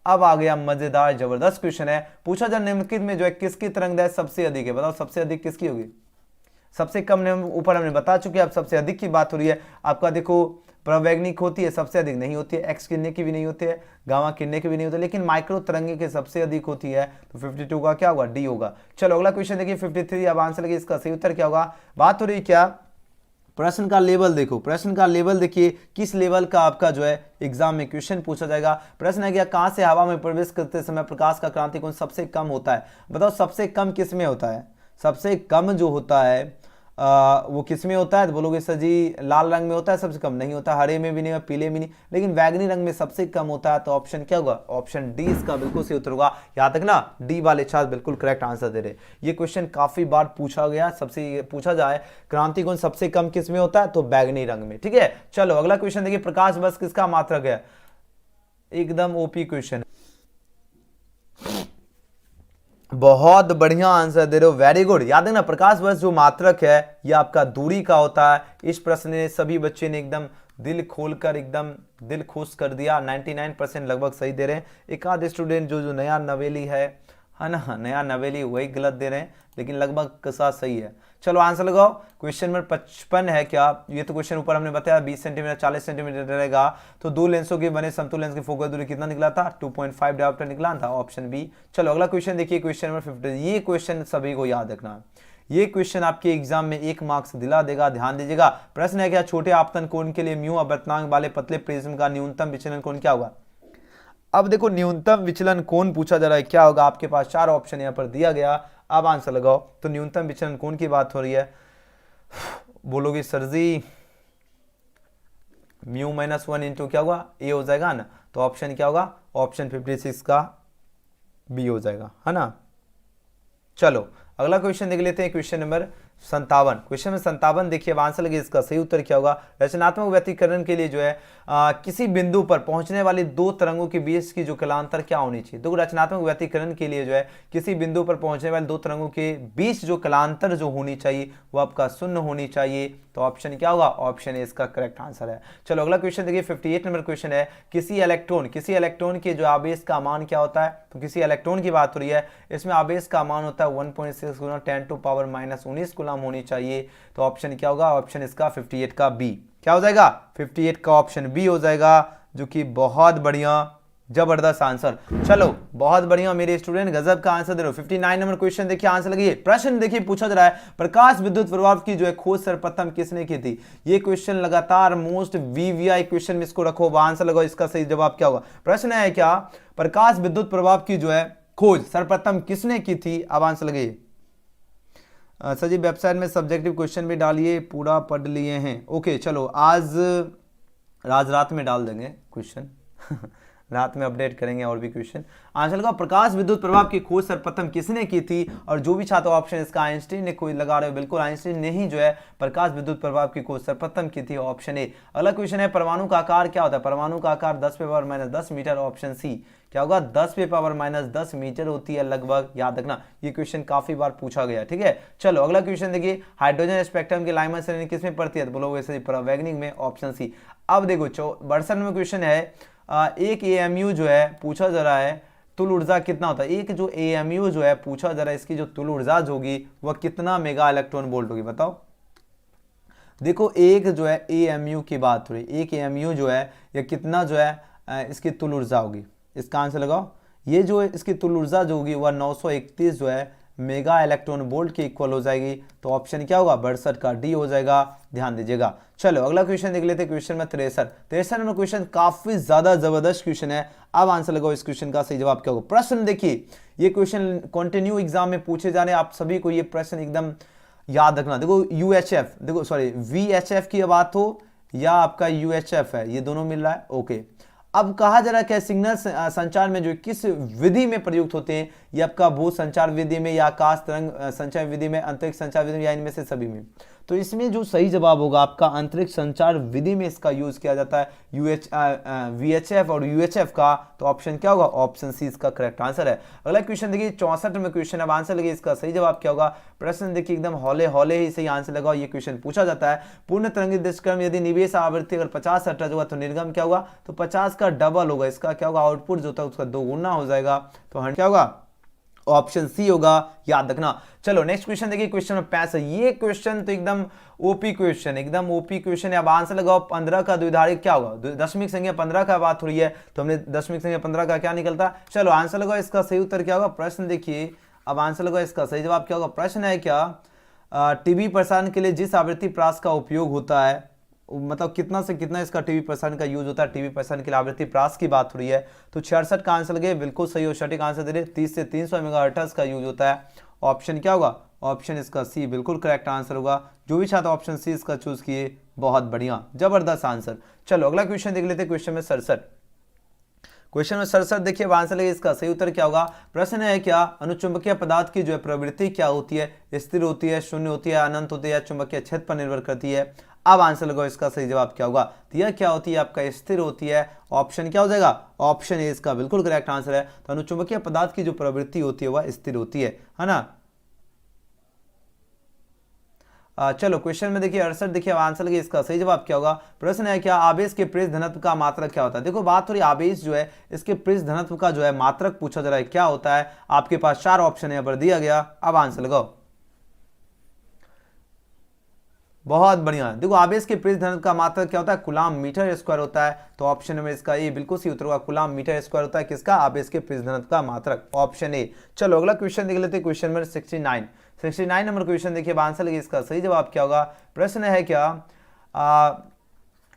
अब आ गया मजेदार जबरदस्त क्वेश्चन है, पूछा जा निम्नलिखित में जो है किसकी तरंगदैर्घ्य सबसे अधिक है। बताओ सबसे अधिक किसकी होगी, सबसे कम ऊपर हमने बता चुके हैं, अब सबसे अधिक की बात हो रही है। आपका देखो प्रवैग्निक होती है, सबसे अधिक नहीं होती है, एक्स किरणें की भी नहीं होती है, गामा किरणें की भी नहीं होती है, लेकिन माइक्रो तरंगे के सबसे अधिक होती है, तो 52 का क्या होगा, डी होगा। चलो अगला क्वेश्चन देखिए 53। अब आंसर लगे, इसका सही उत्तर क्या होगा। बात हो रही क्या, प्रश्न का लेवल देखो, प्रश्न का लेवल देखिए किस लेवल का आपका जो है एग्जाम में क्वेश्चन पूछा जाएगा। प्रश्न है क्या, कहां से हवा में प्रवेश करते समय प्रकाश का क्रांति कोण सबसे कम होता है। बताओ सबसे कम किस में होता है, सबसे कम जो होता है वो किस में होता है, तो बोलोगे सर जी लाल रंग में होता है, सबसे कम नहीं होता, हरे में भी नहीं, पीले में नहीं, लेकिन बैगनी रंग में सबसे कम होता है, तो ऑप्शन क्या होगा, ऑप्शन डी इसका बिल्कुल सही उत्तर होगा। याद रखना डी वाले छात्र बिल्कुल करेक्ट आंसर दे रहे। ये क्वेश्चन काफी बार पूछा गया, सबसे पूछा जाए क्रांति कोण सबसे कम किस में होता है, तो बैगनी रंग में। ठीक है, चलो अगला क्वेश्चन देखिए, प्रकाश वर्ष किसका मात्रक है। एकदम ओपी क्वेश्चन, बहुत बढ़िया आंसर दे रहे हो, वेरी गुड। याद है ना, प्रकाश वर्ष जो मात्रक है यह आपका दूरी का होता है। इस प्रश्न ने सभी बच्चे ने एकदम दिल खोलकर एकदम दिल खुश कर दिया, 99% लगभग सही दे रहे हैं। एक आध स्टूडेंट जो नया नवेली है ना, नया नवेली वही गलत दे रहे हैं, लेकिन लगभग का साथ सही है। चलो आंसर लगाओ। क्वेश्चन नंबर 55 है क्या, ये तो क्वेश्चन ऊपर हमने बताया 20 सेंटीमीटर 40 सेंटीमीटर रहेगा, तो दो लेंसों के बने समतुल लेंस की फोकस दूरी कितना निकला था, 2.5 डायोप्टर निकला था, ऑप्शन बी। चलो अगला क्वेश्चन देखिए, क्वेश्चन नंबर 50। ये क्वेश्चन सभी को याद रखना, ये क्वेश्चन आपके एग्जाम में 1 मार्क्स दिला देगा, ध्यान दीजिएगा। प्रश्न है क्या, छोटे आपतन कोण के लिए म्यू अपवर्तनांक वाले पतले प्रिज्म का न्यूनतम विचलन कोण क्या होगा। अब देखो न्यूनतम विचलन कोण पूछा जा रहा है, क्या होगा, आपके पास 4 ऑप्शन यहाँ पर दिया गया, अब आंसर लगाओ। तो न्यूनतम विचलन कोण की बात हो रही है, बोलोगे सर जी म्यू -1 इंटू क्या होगा, ए हो जाएगा ना, तो ऑप्शन क्या होगा, ऑप्शन 56 का बी हो जाएगा, है ना। चलो अगला क्वेश्चन देख लेते हैं, क्वेश्चन नंबर 57। क्वेश्चन में 57 देखिए, आंसर लगे, इसका सही उत्तर क्या होगा। रचनात्मक व्यतिकरण के लिए जो है किसी बिंदु पर पहुंचने वाली दो तरंगों के बीच की जो कलांतर क्या होनी चाहिए। तो रचनात्मक व्यतिकरण के लिए जो है किसी बिंदु पर पहुंचने वाली दो तरंगों के बीच जो कलांतर जो होनी चाहिए वो आपका 0 होनी चाहिए, तो ऑप्शन क्या होगा, ऑप्शन ए इसका करेक्ट आंसर है। चलो अगला क्वेश्चन देखिए, 58 नंबर क्वेश्चन है, किसी इलेक्ट्रॉन के जो आवेश का मान क्या होता है। तो किसी इलेक्ट्रॉन की बात हो रही है, इसमें आवेश का मान होता है 1.6 गुना 10⁻⁻19 कूलम होनी चाहिए, तो ऑप्शन क्या होगा, ऑप्शन इसका 58 का बी क्या हो जाएगा, 58 का ऑप्शन बी हो जाएगा, जो कि बहुत बढ़िया जबरदस्त आंसर। चलो बहुत बढ़िया मेरे स्टूडेंट, गजब का आंसर दे रहे हो। 59 नंबर क्वेश्चन देखिए, आंसर लगिए। प्रश्न देखिए पूछा जा रहा है, प्रकाश विद्युत प्रभाव की जो है खोज सर्वप्रथम किसने की थी। ये क्वेश्चन लगातार मोस्ट वीवीआई क्वेश्चन में इसको रखो, आंसर लगाओ, इसका सही जवाब क्या होगा। प्रश्न है क्या, प्रकाश विद्युत प्रभाव की जो है खोज सर्वप्रथम किसने की थी, अब आंसर लगिए। सर जी वेबसाइट में सब्जेक्टिव क्वेश्चन भी डालिए, पूरा पढ़ लिए हैं। ओके चलो आज रात में डाल देंगे क्वेश्चन रात में अपडेट करेंगे और भी क्वेश्चन। आंसर लगा, प्रकाश विद्युत प्रभाव की खोज सर्वप्रथम किसने की थी, और जो भी छात्र ऑप्शन इसका आइंस्टीन ने कोई लगा रहे हो, बिल्कुल आइंस्टीन ने ही जो है प्रकाश विद्युत प्रभाव की खोज सर्वप्रथम की थी, ऑप्शन ए। अगला क्वेश्चन है, परमाणु का आकार क्या होता है। परमाणु का आकार 10⁻⁻10 मीटर, ऑप्शन सी क्या होगा, 10⁻⁻10 मीटर होती है लगभग, याद रखना ये क्वेश्चन काफी बार पूछा गया। ठीक है, चलो अगला क्वेश्चन देखिए, हाइड्रोजन स्पेक्ट्रम की लाइमर श्रेणी किसमें पड़ती है, तो बोलोगे परावैंगिक में, ऑप्शन सी। अब देखो 62 में क्वेश्चन है, एक एएमयू जो है पूछा जा रहा है तुल ऊर्जा कितना होता है। एक जो एएमयू जो है पूछा जा रहा है, इसकी जो तुल ऊर्जा होगी वह कितना मेगा इलेक्ट्रॉन वोल्ट होगी, बताओ। देखो एक जो है एएमयू की बात हो रही है, एक एएमयू जो है यह कितना जो है इसकी तुल ऊर्जा होगी, इसका आंसर लगाओ। ये जो है इसकी तुल ऊर्जा जो होगी वह 931 जो है मेगा इलेक्ट्रॉन वोल्ट के इक्वल हो जाएगी, तो ऑप्शन क्या होगा, 62 का डी हो जाएगा, ध्यान दीजिएगा। चलो अगला क्वेश्चन देख लेते हैं, क्वेश्चन में 63 नंबर क्वेश्चन काफी ज्यादा जबरदस्त क्वेश्चन है, अब आंसर लगाओ इस क्वेश्चन का सही जवाब क्या होगा। प्रश्न देखिए, ये क्वेश्चन कंटिन्यू एग्जाम में पूछे जा रहे हैं, आप सभी को ये प्रश्न एकदम याद रखना, देखो यूएचएफ, देखो सॉरी वीएचएफ की बात हो या आपका यूएचएफ है, ये दोनों मिल रहा है। ओके, अब कहा जा रहा है क्या सिग्नल संचार में जो किस विधि में प्रयुक्त होते हैं, ये आपका भू संचार विधि में या आकाश तरंग संचार विधि में, अंतरिक्ष संचार विधि में, या इनमें से सभी में। तो इसमें जो सही जवाब होगा आपका अंतरिक्ष संचार विधि में इसका यूज किया जाता है वीएचएफ और यूएचएफ का। तो ऑप्शन क्या होगा, ऑप्शन सी इसका करेक्ट आंसर है। अगला क्वेश्चन देखिए 64 में क्वेश्चन, अब आंसर लगे इसका सही जवाब क्या होगा। प्रश्न देखिए एकदम हौले हौले ही सही आंसर लगाओ। ये क्वेश्चन पूछा जाता है पूर्ण तरंगित दृष्टिक्रम यदि निवेश आवृत्ति अगर 50 हर्ट्ज होगा तो निर्गम क्या होगा, तो 50 का डबल होगा, इसका क्या होगा आउटपुट जो होता है उसका 2 गुना हो जाएगा। तो क्या होगा, ऑप्शन सी होगा, याद रखना। चलो नेक्स्ट क्वेश्चन देखिए, क्वेश्चन नंबर 65। ये क्वेश्चन तो एकदम ओपी क्वेश्चन, एकदम ओपी क्वेश्चन है। अब आंसर लगाओ 15 का द्विधारिक क्या होगा, दशमिक संख्या 15 का बात हो रही है तो हमने दशमिक संख्या 15 का क्या निकलता। चलो आंसर लगाओ, इसका सही उत्तर क्या होगा। प्रश्न देखिए, अब आंसर लगाओ, इसका सही जवाब क्या होगा। प्रश्न है क्या, टीवी प्रसारण के लिए जिस आवृत्ति प्रास का उपयोग होता है, मतलब कितना से कितना इसका टीवी प्रसारण का यूज होता है, टीवी प्रसारण के लिए आवृत्ति प्रास की बात हो रही है। तो 66 का आंसर लगे, बिल्कुल सही और सटीक आंसर दे रहे। 30 से 300 मेगाहर्ट्ज का यूज होता है। ऑप्शन क्या होगा, ऑप्शन इसका सी बिल्कुल करेक्ट आंसर होगा। जो भी छात्र ऑप्शन सी इसका चूज किए, बहुत बढ़िया, जबरदस्त आंसर। चलो अगला क्वेश्चन देख लेते हैं, क्वेश्चन में 67। क्वेश्चन में 67 देखिए, आंसर लगे इसका सही उत्तर क्या होगा। प्रश्न है क्या, अनुचुंबकीय पदार्थ की जो है प्रवृत्ति क्या होती है, स्थिर होती है, शून्य होती है, अनंत होती है, चुंबकीय क्षेत्र पर निर्भर करती है। अब आंसर लगाओ, इसका सही जवाब क्या होगा। तो यह क्या होती है, आपका स्थिर होती है। ऑप्शन क्या हो जाएगा, ऑप्शन ए इसका बिल्कुल करेक्ट आंसर है। तो अनुचुंबकीय पदार्थ की जो प्रवृत्ति होती है वह स्थिर होती है ना। चलो क्वेश्चन में देखिए 68 देखिए, आंसर लगे इसका सही जवाब क्या होगा। प्रश्न है क्या, आवेश के पृष्ठ घनत्व का मात्रक क्या होता है। देखो बात हो रही आवेश जो है इसके पृष्ठ घनत्व का जो है मात्रक पूछा जा रहा है, क्या होता है। आपके पास 4 ऑप्शन यहाँ पर दिया गया। अब आंसर लगाओ, बहुत बढ़िया। देखो आवेश के पृष्ठ घनत्व का मात्रक क्या होता है, कूलम मीटर स्क्वायर होता है। तो ऑप्शन में इसका ये बिल्कुल सही उत्तर होगा, कूलम मीटर स्क्वायर होता है किसका, आवेश के पृष्ठ घनत्व का मात्रक, ऑप्शन ए। चलो अगला क्वेश्चन देख लेते हैं, क्वेश्चन नंबर 69 नंबर क्वेश्चन देखिए, आंसर लगे इसका सही जवाब क्या होगा। प्रश्न है क्या,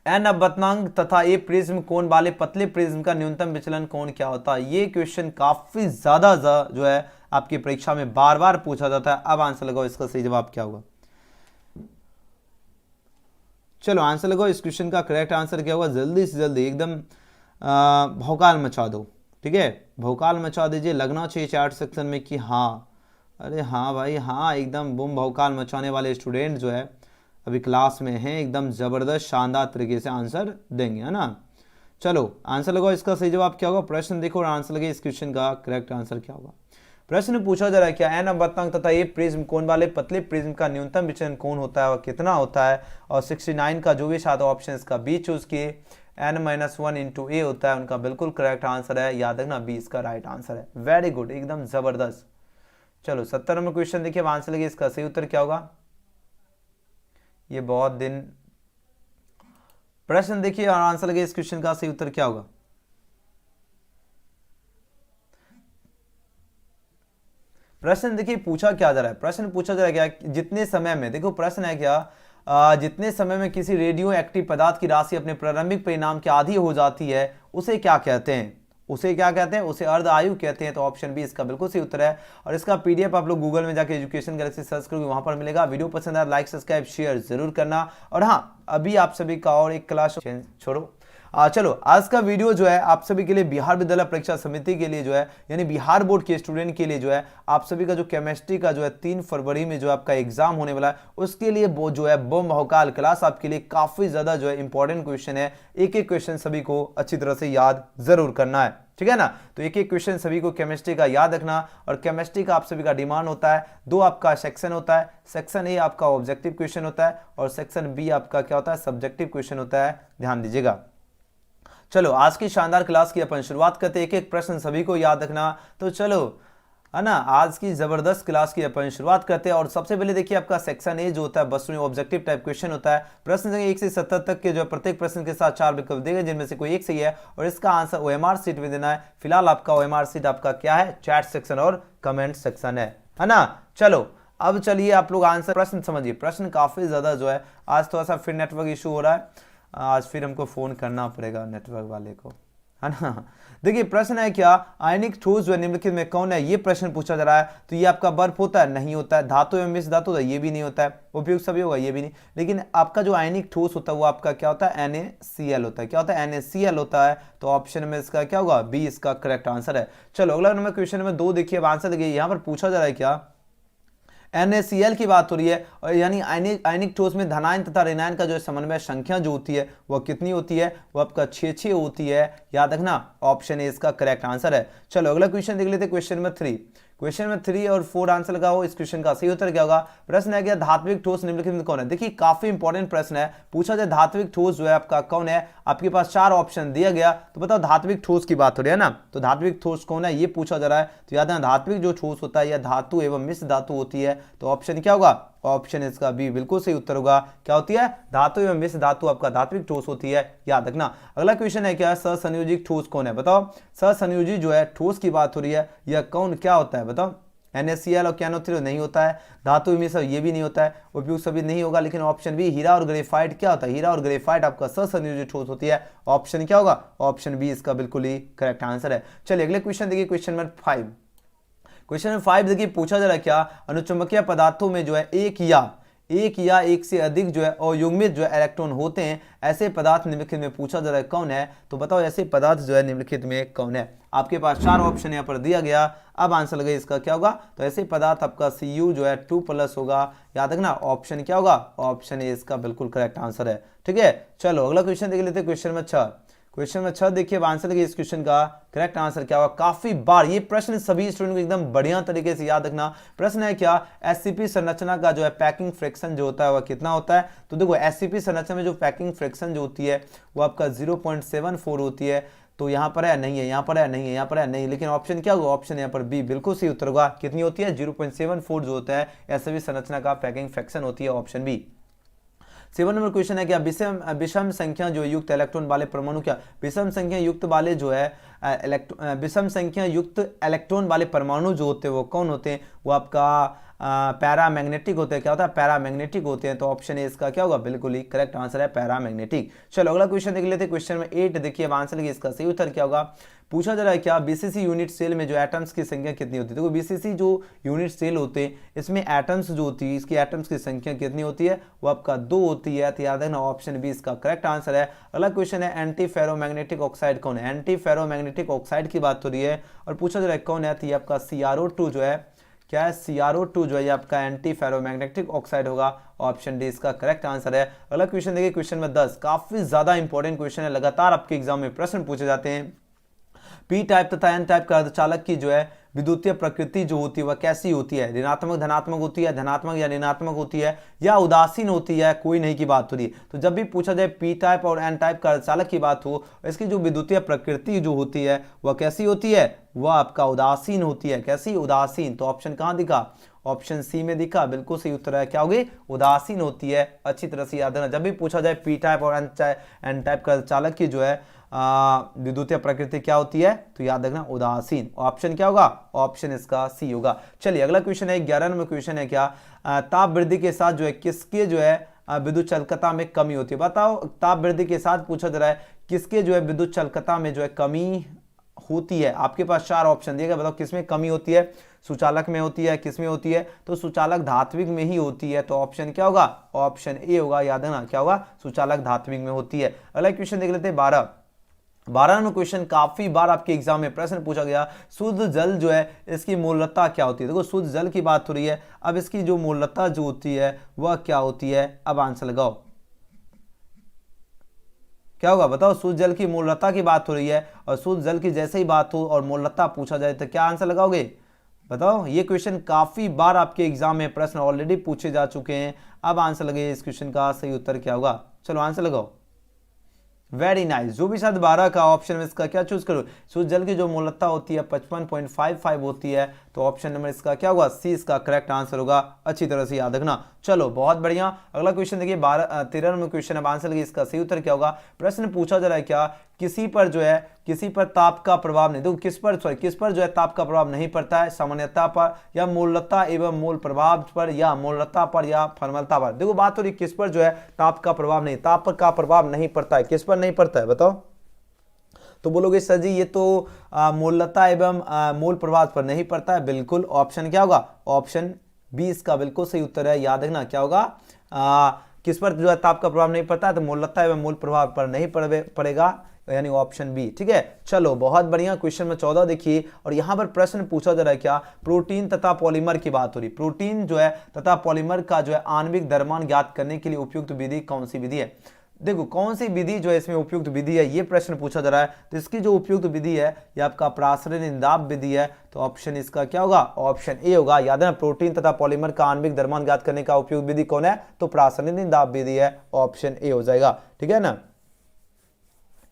एन अपवर्तनांक तथा ए प्रिज्म कोण वाले पतले प्रिज्म का न्यूनतम विचलन कोण क्या होता है। ये क्वेश्चन काफी ज्यादा जो है आपकी परीक्षा में बार बार पूछा जाता है। अब आंसर लगाओ, इसका सही जवाब क्या होगा। चलो आंसर लगाओ, इस क्वेश्चन का करेक्ट आंसर क्या होगा, जल्दी से जल्दी एकदम भौकाल मचा दो, ठीक है, भौकाल मचा दीजिए। लगना चाहिए चैट सेक्शन में कि हाँ, अरे हाँ भाई हाँ, एकदम बूम भौकाल मचाने वाले स्टूडेंट जो है अभी क्लास में हैं, एकदम ज़बरदस्त शानदार तरीके से आंसर देंगे, है ना। चलो आंसर लगाओ, इसका सही जवाब क्या होगा। प्रश्न देखो और आंसर लगे, इस क्वेश्चन का करेक्ट आंसर क्या होगा। प्रश्न पूछा जा रहा है क्या, एन अपवर्तनांक तथा ए प्रिज्म कोण वाले पतले प्रिज्म का न्यूनतम विचलन कोण होता है और कितना होता है। और 69 का जो भी छात्र ऑप्शन इसका बी चूज किए, n-1 इंटू ए होता है, उनका बिल्कुल करेक्ट आंसर है। याद रखना, बी इसका राइट आंसर है। वेरी गुड, एकदम जबरदस्त। चलो 70 नंबर क्वेश्चन देखिए, आंसर लगे इसका सही उत्तर क्या होगा। ये बहुत दिन प्रश्न देखिए और आंसर लगे इस क्वेश्चन का सही उत्तर क्या होगा। प्रश्न देखिए पूछा क्या जा रहा है, प्रश्न पूछा जा रहा है क्या, जितने समय में, देखो प्रश्न है क्या, जितने समय में किसी रेडियो एक्टिव पदार्थ की राशि अपने प्रारंभिक परिणाम के आधी हो जाती है उसे क्या कहते हैं, उसे क्या कहते हैं, उसे अर्ध आयु कहते हैं। तो ऑप्शन बी इसका बिल्कुल सही उत्तर है। और इसका पीडीएफ आप लोग गूगल में जाके एजुकेशन गैलेक्सी सर्च करोगे, वहां पर मिलेगा। वीडियो पसंद आया लाइक सब्सक्राइब शेयर जरूर करना। और हाँ, अभी आप सभी का और एक क्लास छोड़ो, चलो आज का वीडियो जो है आप सभी के लिए बिहार विद्यालय परीक्षा समिति के लिए जो है, यानी बिहार बोर्ड के स्टूडेंट के लिए जो है, आप सभी का जो केमिस्ट्री का जो है 3 फरवरी में जो आपका एग्जाम होने वाला है, उसके लिए वो जो है बम भौकाल क्लास आपके लिए काफी ज्यादा जो है इंपॉर्टेंट क्वेश्चन है। एक एक क्वेश्चन सभी को अच्छी तरह से याद जरूर करना है, ठीक है ना। तो एक एक क्वेश्चन सभी को केमिस्ट्री का याद रखना। और केमिस्ट्री का आप सभी का डिमांड होता है 2 आपका सेक्शन होता है। सेक्शन ए आपका ऑब्जेक्टिव क्वेश्चन होता है और सेक्शन बी आपका क्या होता है, सब्जेक्टिव क्वेश्चन होता है, ध्यान दीजिएगा। चलो आज की शानदार क्लास की अपन शुरुआत करते, एक एक प्रश्न सभी को याद रखना। तो चलो है ना, आज की जबरदस्त क्लास की अपन शुरुआत करते हैं। और सबसे पहले देखिए आपका सेक्शन ए जो होता है बस ऑब्जेक्टिव टाइप क्वेश्चन होता है। प्रश्न 1 से 70 तक के जो प्रत्येक प्रश्न के साथ 4 विकल्प देंगे, जिनमें से कोई एक सही है और इसका आंसर ओएमआर सीट में देना है। फिलहाल आपका ओएमआर सीट आपका क्या है, चैट सेक्शन और कमेंट सेक्शन है ना। चलो अब चलिए आप लोग आंसर प्रश्न समझिए। प्रश्न काफी ज्यादा जो है, आज थोड़ा सा फिर नेटवर्क इशू हो रहा है, आज फिर हमको फोन करना पड़ेगा नेटवर्क वाले को, है ना। देखिए प्रश्न है क्या, आयनिक ठोस जो है निम्नलिखित में कौन है, ये प्रश्न पूछा जा रहा है। तो ये आपका बर्फ होता है, नहीं होता है। धातु एवं मिश्र धातु होता है, ये भी नहीं होता है। उपयुक्त सभी होगा, ये भी नहीं। लेकिन आपका जो आयनिक ठोस होता है वो आपका क्या होता है, NaCl होता है। क्या होता है, NaCl होता है। तो ऑप्शन में इसका क्या होगा, बी इसका करेक्ट आंसर है। चलो अगला नंबर क्वेश्चन नंबर 2 देखिए, अब आंसर देखिए। यहाँ पर पूछा जा रहा है क्या, NaCl की बात हो रही है, और यानी आयनिक ठोस में धनायन तथा ऋणायन का जो समन्वय संख्या जो होती है वह कितनी होती है, वो आपका 6 होती है। याद रखना, ऑप्शन ए इसका करेक्ट आंसर है। चलो अगला क्वेश्चन देख लेते हैं, क्वेश्चन नंबर 3। क्वेश्चन में 3 और 4 आंसर लगाओ। इस क्वेश्चन का सही उत्तर क्या होगा। प्रश्न है क्या, धात्विक ठोस निम्नलिखित में कौन है। देखिए काफी इंपॉर्टेंट प्रश्न है। पूछा जाए धात्विक ठोस जो है आपका कौन है, आपके पास 4 ऑप्शन दिया गया। तो बताओ धात्विक ठोस की बात हो रही है ना, तो धात्विक ठोस कौन है ये पूछा जा रहा है। तो याद है, धात्विक जो ठोस होता है यह धातु एवं मिश्र धातु होती है। तो ऑप्शन क्या होगा, ऑप्शन इसका बी बिल्कुल सही उत्तर होगा। क्या होती है, धातु एवं मिश्र धातु आपका धात्विक ठोस होती है, याद रखना। अगला क्वेश्चन है क्या, सहसंयोजी ठोस कौन है। बताओ सहसंयोजी जो है ठोस की बात हो रही है, यह कौन क्या होता है बताओ। NaCl और KNO3 नहीं होता है। धातु मिश्र ये भी नहीं होता है। उपयुक्त सभी नहीं होगा। लेकिन ऑप्शन बी हीरा और ग्रेफाइट क्या होता है, हीरा और ग्रेफाइट आपका सहसंयोजी ठोस होती है। ऑप्शन क्या होगा, ऑप्शन बी इसका बिल्कुल ही करेक्ट आंसर है। चलिए अगले क्वेश्चन देखिए, क्वेश्चन नंबर 5। क्वेश्चन नंबर 5 देखिए, पूछा जा रहा है क्या, अनुचुंबकीय पदार्थों में जो है एक या एक से अधिक जो है अयुग्मित जो है इलेक्ट्रॉन होते हैं, ऐसे पदार्थ निम्नलिखित में पूछा जा रहा है कौन है। तो बताओ ऐसे पदार्थ जो है निम्नलिखित में कौन है। आपके पास 4 ऑप्शन यहाँ पर दिया गया। अब आंसर लगे इसका क्या होगा, तो ऐसे पदार्थ आपका Cu जो है 2+ होगा। याद रखना, ऑप्शन क्या होगा, ऑप्शन ए इसका बिल्कुल करेक्ट आंसर है। ठीक है, चलो अगला क्वेश्चन देख लेते हैं, क्वेश्चन नंबर 6। क्वेश्चन नंबर 6 देखिए, अब आंसर लगे इस क्वेश्चन का करेक्ट आंसर क्या होगा। काफी बार ये प्रश्न सभी स्टूडेंट को एकदम बढ़िया तरीके से याद रखना। प्रश्न है क्या, SCP संरचना का जो है पैकिंग फ्रिक्शन जो होता है वह कितना होता है। तो देखो SCP संरचना में जो पैकिंग फ्रिक्शन जो होती है वो आपका 0.74 होती है। तो यहाँ पर है नहीं है, यहाँ पर है नहीं है, यहाँ पर है नहीं, लेकिन ऑप्शन क्या होगा, ऑप्शन यहाँ पर बी बिल्कुल सही उत्तर होगा। कितनी होती है, 0.74 जो होता है SCP संरचना का पैकिंग फ्रिक्शन होती है, ऑप्शन बी। 7 नंबर क्वेश्चन है क्या, विषम संख्या जो युक्त इलेक्ट्रॉन वाले परमाणु क्या, विषम संख्या युक्त वाले जो है विषम संख्या युक्त इलेक्ट्रॉन वाले परमाणु जो होते हैं वो कौन होते हैं, वो आपका पैरामैग्नेटिक होते हैं। क्या होता है, पैरामैग्नेटिक होते हैं। तो ऑप्शन ए इसका क्या होगा, बिल्कुल ही करेक्ट आंसर है पैरामैग्नेटिक। चलो अगला क्वेश्चन देख लेते हैं, क्वेश्चन में 8 देखिए, अब आंसर देखिए इसका सही उत्तर क्या होगा। पूछा जा रहा है क्या, BCC यूनिट सेल में जो एटम्स की संख्या कितनी होती है। देखो BCC जो यूनिट सेल होते हैं इसमें एटम्स जो होती है, इसकी एटम्स की संख्या कितनी होती है, वो आपका 2 होती है। तो याद है ना, ऑप्शन बी इसका करेक्ट आंसर है। अगला क्वेश्चन है, एंटी फेरोमैग्नेटिक ऑक्साइड कौन है। एंटी फेरोमैग्नेटिक ऑक्साइड की बात हो रही है और पूछा जा रहा है कौन है। तो ये आपका CrO2 जो है, क्या है, CrO2 जो है ये आपका एंटी फेरोमैग्नेटिक ऑक्साइड होगा। ऑप्शन डी इसका करेक्ट आंसर है। अगला क्वेश्चन देखिए, क्वेश्चन में 10 काफी ज्यादा इंपॉर्टेंट क्वेश्चन है, लगातार आपके एग्जाम में प्रश्न पूछे जाते हैं। पी टाइप तथा एन टाइप का अर्धचालक की जो है विद्युतीय प्रकृति जो होती है वह कैसी होती है, ऋणात्मक धनात्मक होती है, धनात्मक या ऋणात्मक होती है, या उदासीन होती है, कोई नहीं की बात हो रही है। तो जब भी पूछा जाए पी टाइप और एन टाइप का अर्धचालक की बात हो, इसकी जो विद्युतीय प्रकृति जो होती है वह कैसी होती है, वह आपका उदासीन होती है। कैसी, उदासीन। तो ऑप्शन कहां दिखा, ऑप्शन सी में दिखा, बिल्कुल सही उत्तर है। क्या होगी, उदासीन होती है। अच्छी तरह से याद रखना, जब भी पूछा जाए पी टाइप और एन टाइप का अर्धचालक की जो है विद्युतीय प्रकृति क्या होती है, तो याद रखना उदासीन। ऑप्शन क्या होगा, ऑप्शन इसका सी होगा। चलिए अगला क्वेश्चन है, 11 नंबर क्वेश्चन है क्या, ताप वृद्धि के साथ जो है किसके जो है विद्युत चालकता में कमी होती है। बताओ ताप वृद्धि के साथ पूछा जा रहा है किसके जो है विद्युत चालकता में जो है कमी होती है। आपके पास 4 ऑप्शन दिए गए, बताओ किसमें कमी होती है। सुचालक में होती है, किसमें होती है, तो सुचालक धात्विक में ही होती है। तो ऑप्शन क्या होगा, ऑप्शन ए होगा। याद है ना, क्या होगा, सुचालक धात्विक में होती है। अगला क्वेश्चन देख लेते हैं 12 नंबर क्वेश्चन, काफी बार आपके एग्जाम में प्रश्न पूछा गया, शुद्ध जल जो है इसकी मूलतत्ता क्या होती है। देखो शुद्ध जल की बात हो रही है, अब इसकी जो मूलतत्ता जो होती है वह क्या होती है। अब आंसर लगाओ, क्या होगा बताओ। शुद्ध जल की मूलतत्ता की बात हो रही है और शुद्ध जल की जैसे ही बात हो और मूलतत्ता पूछा जाए तो क्या आंसर लगाओगे, बताओ। ये क्वेश्चन काफी बार आपके एग्जाम में प्रश्न ऑलरेडी पूछे जा चुके हैं। अब आंसर लगे इस क्वेश्चन का सही उत्तर क्या होगा, चलो आंसर लगाओ। Very nice. जो भी शायद 12 का ऑप्शन में इसका क्या चूज करो, शुद्ध जल की जो मूलतत्ता होती है 55.55 होती है। तो ऑप्शन नंबर इसका क्या होगा, सी इसका करेक्ट आंसर होगा। अच्छी तरह से याद रखना। चलो बहुत बढ़िया। अगला क्वेश्चन देखिए 13 नंबर क्वेश्चन। अब आंसर लगे इसका सही उत्तर क्या होगा। प्रश्न पूछा जा रहा है क्या, किसी पर जो है किसी पर ताप का प्रभाव नहीं, देखो किस पर जो है ताप का प्रभाव नहीं पड़ता है, सामान्यता पर या मूलतत्ता एवं मूल प्रभाव पर या मूलतत्ता पर या फॉर्मलता पर। देखो बात हो रही किस पर जो है ताप का प्रभाव नहीं, ताप पर का प्रभाव नहीं पड़ता है, किस पर नहीं पड़ता है बताओ। तो बोलोगे सर जी ये तो मोललता एवं मोल प्रभाव पर नहीं पड़ता है। बिल्कुल, ऑप्शन क्या होगा, ऑप्शन बी इसका बिल्कुल सही उत्तर है। याद रखना क्या होगा, किस पर जो है ताप का प्रभाव नहीं पड़ता है, तो मोललता एवं मोल प्रभाव पर नहीं पड़ेगा, यानी ऑप्शन बी। ठीक है, चलो बहुत बढ़िया। क्वेश्चन में 14 देखिए, और यहां पर प्रश्न पूछा जा रहा है क्या, प्रोटीन तथा पॉलीमर की बात हो रही। प्रोटीन जो है तथा पॉलीमर का जो है आणविक द्रव्यमान ज्ञात करने के लिए उपयुक्त विधि कौन सी विधि है। देखो कौन सी विधि जो है इसमें उपयुक्त विधि है, ये प्रश्न पूछा जा रहा है। तो इसकी जो उपयुक्त विधि है ये आपका प्रासरण इंदाब विधि है। तो ऑप्शन इसका क्या होगा, ऑप्शन ए होगा। याद है ना, प्रोटीन तथा पॉलीमर का आणविक द्रव्यमान ज्ञात करने का उपयुक्त विधि कौन है, तो प्रासरण इंदाब विधि है, ऑप्शन ए हो जाएगा। ठीक है ना,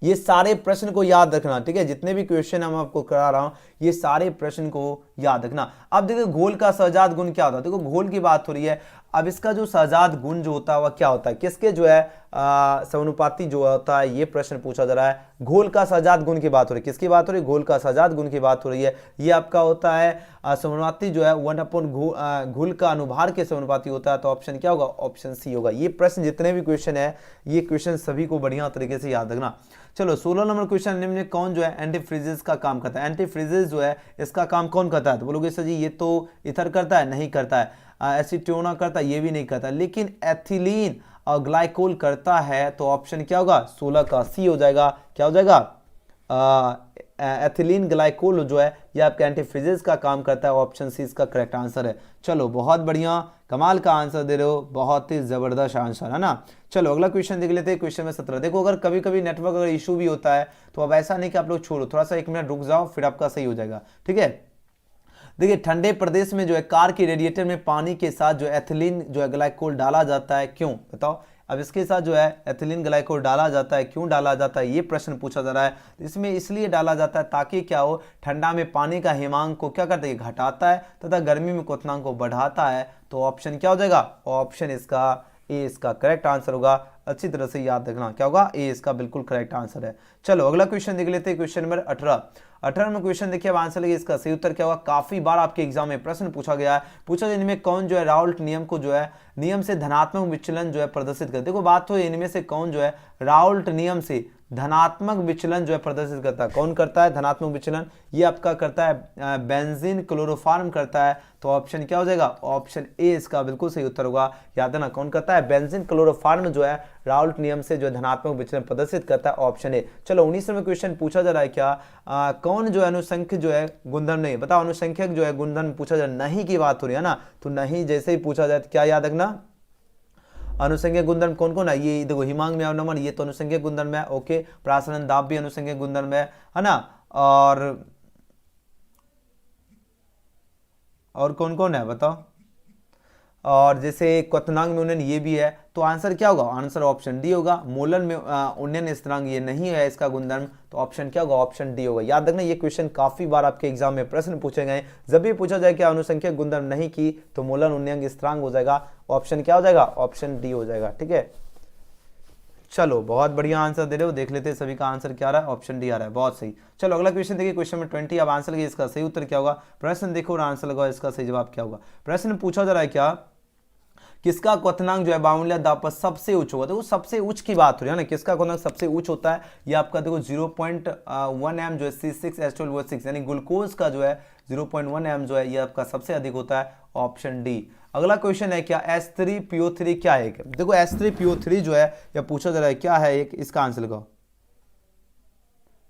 ये सारे प्रश्न को याद रखना। ठीक है, जितने भी क्वेश्चन हम आपको करा रहा हूं ये सारे प्रश्न को याद रखना। अब देखो घोल का सहजात गुण क्या होता है, देखो घोल की बात हो रही है। अब इसका जो सहजात गुण जो होता है वह क्या होता है, किसके जो है समानुपाती जो होता है, ये प्रश्न पूछा जा रहा है। घोल का सहजात गुण की बात हो रही है, किसकी बात हो रही है, घोल का सहजात गुण की बात हो रही है। ये आपका होता है समानुपाती जो है 1/, घोल का अनुभार के समानुपाती होता है। तो ऑप्शन क्या होगा, ऑप्शन सी होगा। ये प्रश्न जितने भी क्वेश्चन है ये क्वेश्चन सभी को बढ़िया तरीके से याद रखना। चलो 16 नंबर क्वेश्चन, निम्न में कौन जो है एंटीफ्रीजेस का काम करता है। एंटीफ्रीजेस जो है इसका काम कौन करता है, तो बोलोगे सर जी ये तो ईथर करता है, नहीं करता है। एसीटोना करता है, ये भी नहीं करता, लेकिन एथिलीन और ग्लाइकोल करता है। तो ऑप्शन क्या होगा, 16 का सी हो जाएगा। क्या हो जाएगा, एथिलीन ग्लाइकोल जो है ये आपका एंटीफ्रीजेस का काम करता है, ऑप्शन सी इसका करेक्ट आंसर है। चलो बहुत बढ़िया, कमाल का आंसर दे रहे हो, बहुत ही जबरदस्त आंसर है ना। चलो अगला क्वेश्चन देख लेते हैं। क्वेश्चन में 17 देखो, अगर कभी कभी नेटवर्क अगर इशू भी होता है तो अब ऐसा नहीं कि आप लोग छोड़ो, थोड़ा सा 1 मिनट रुक जाओ फिर आपका सही हो जाएगा। ठीक है, देखिए ठंडे प्रदेश में जो है कार के रेडिएटर में पानी के साथ जो एथिलीन जो है ग्लाइकोल डाला जाता है, क्यों बताओ। अब इसके साथ जो है एथिलीन ग्लाइकोल डाला जाता है, क्यों डाला जाता है, ये प्रश्न पूछा जा रहा है। इसमें इसलिए डाला जाता है ताकि क्या हो, ठंडा में पानी का हिमांक को क्या करता है, घटाता है तथा गर्मी में क्वथनांक को बढ़ाता है। तो ऑप्शन क्या हो जाएगा, ऑप्शन इसका ए इसका करेक्ट आंसर होगा। अच्छी तरह से याद रखना, क्या होगा, ए इसका बिल्कुल करेक्ट आंसर है। चलो अगला क्वेश्चन देख लेते हैं। क्वेश्चन नंबर 18 में क्वेश्चन देखिए, अब आंसर लगे इसका सही उत्तर क्या होगा। काफी बार आपके एग्जाम में प्रश्न पूछा गया है, पूछा गया इनमें कौन जो है राउल्ट नियम को जो है नियम से धनात्मक विचलन जो है प्रदर्शित करता है। देखो बात तो इनमें से कौन जो है राउल्ट नियम से धनात्मक विचलन जो है प्रदर्शित करता है, कौन करता है धनात्मक विचलन, ये आपका करता है बेंजीन क्लोरोफॉर्म करता है। तो ऑप्शन क्या हो जाएगा, ऑप्शन ए इसका बिल्कुल सही उत्तर होगा। याद है ना, कौन करता है, बेंजीन क्लोरोफॉर्म जो है राउल्ट नियम से जो धनात्मक विचलन प्रदर्शित करता है, ऑप्शन ए। चलो 19वें क्वेश्चन पूछा जा रहा है क्या, कौन जो है अनुसंख्यक जो है गुणधर्म नहीं, बताओ अनुसंख्यक जो है गुणधर्म पूछा जा रहा है, नहीं की बात हो रही है ना। तो नहीं जैसे ही पूछा जाए तो क्या याद रखना, अनुसंख्यक गुणधर्म कौन कौन है, ये देखो हिमांक में नमन ये तो अनुसंख्यक गुणधर्म है। ओके, प्रासरण दाब भी अनुसंख्यक गुणधर्म है ना। और कौन कौन है बताओ, और जैसे क्वथनांक में उन्नयन ये भी है। तो आंसर क्या होगा, आंसर ऑप्शन डी होगा। मोलन में उन्नयन स्थिरांक ये नहीं है इसका गुणधर्म, तो ऑप्शन क्या होगा, ऑप्शन डी होगा। याद रखना ये क्वेश्चन काफी बार आपके एग्जाम में प्रश्न पूछे गए। जब भी पूछा जाए कि अनुसंख्यक गुणधर्म नहीं की तो मोलन उन्नयन स्थिरांक हो जाएगा, ऑप्शन क्या हो जाएगा, ऑप्शन डी हो जाएगा। ठीक है, चलो बहुत बढ़िया आंसर दे रहे हो, देख लेते हैं सभी का आंसर क्या आ रहा है, ऑप्शन डी आ रहा है, बहुत सही। चलो अगला क्वेश्चन देखिए, क्वेश्चन में 20। अब आंसर लगे इसका सही उत्तर क्या होगा, प्रश्न देखो और आंसर लगाओ, इसका सही जवाब क्या होगा। प्रश्न पूछा जा रहा है क्या, किसका क्वथनांक जो है बाउंड्री दाब पर सबसे उच्च होगा। देखो सबसे उच्च की बात हो रही है ना, किसका क्वथनांक सबसे उच्च होता है, ये आपका देखो 0.1 m जो है C6H12O6 यानी ग्लूकोज का जो है 0.1 m जो है ये आपका सबसे अधिक होता है, ऑप्शन डी। अगला क्वेश्चन है क्या, H3PO3 क्या है। देखो H3PO3 जो है यह पूछा जा रहा है क्या है, एक इसका आंसर लगाओ,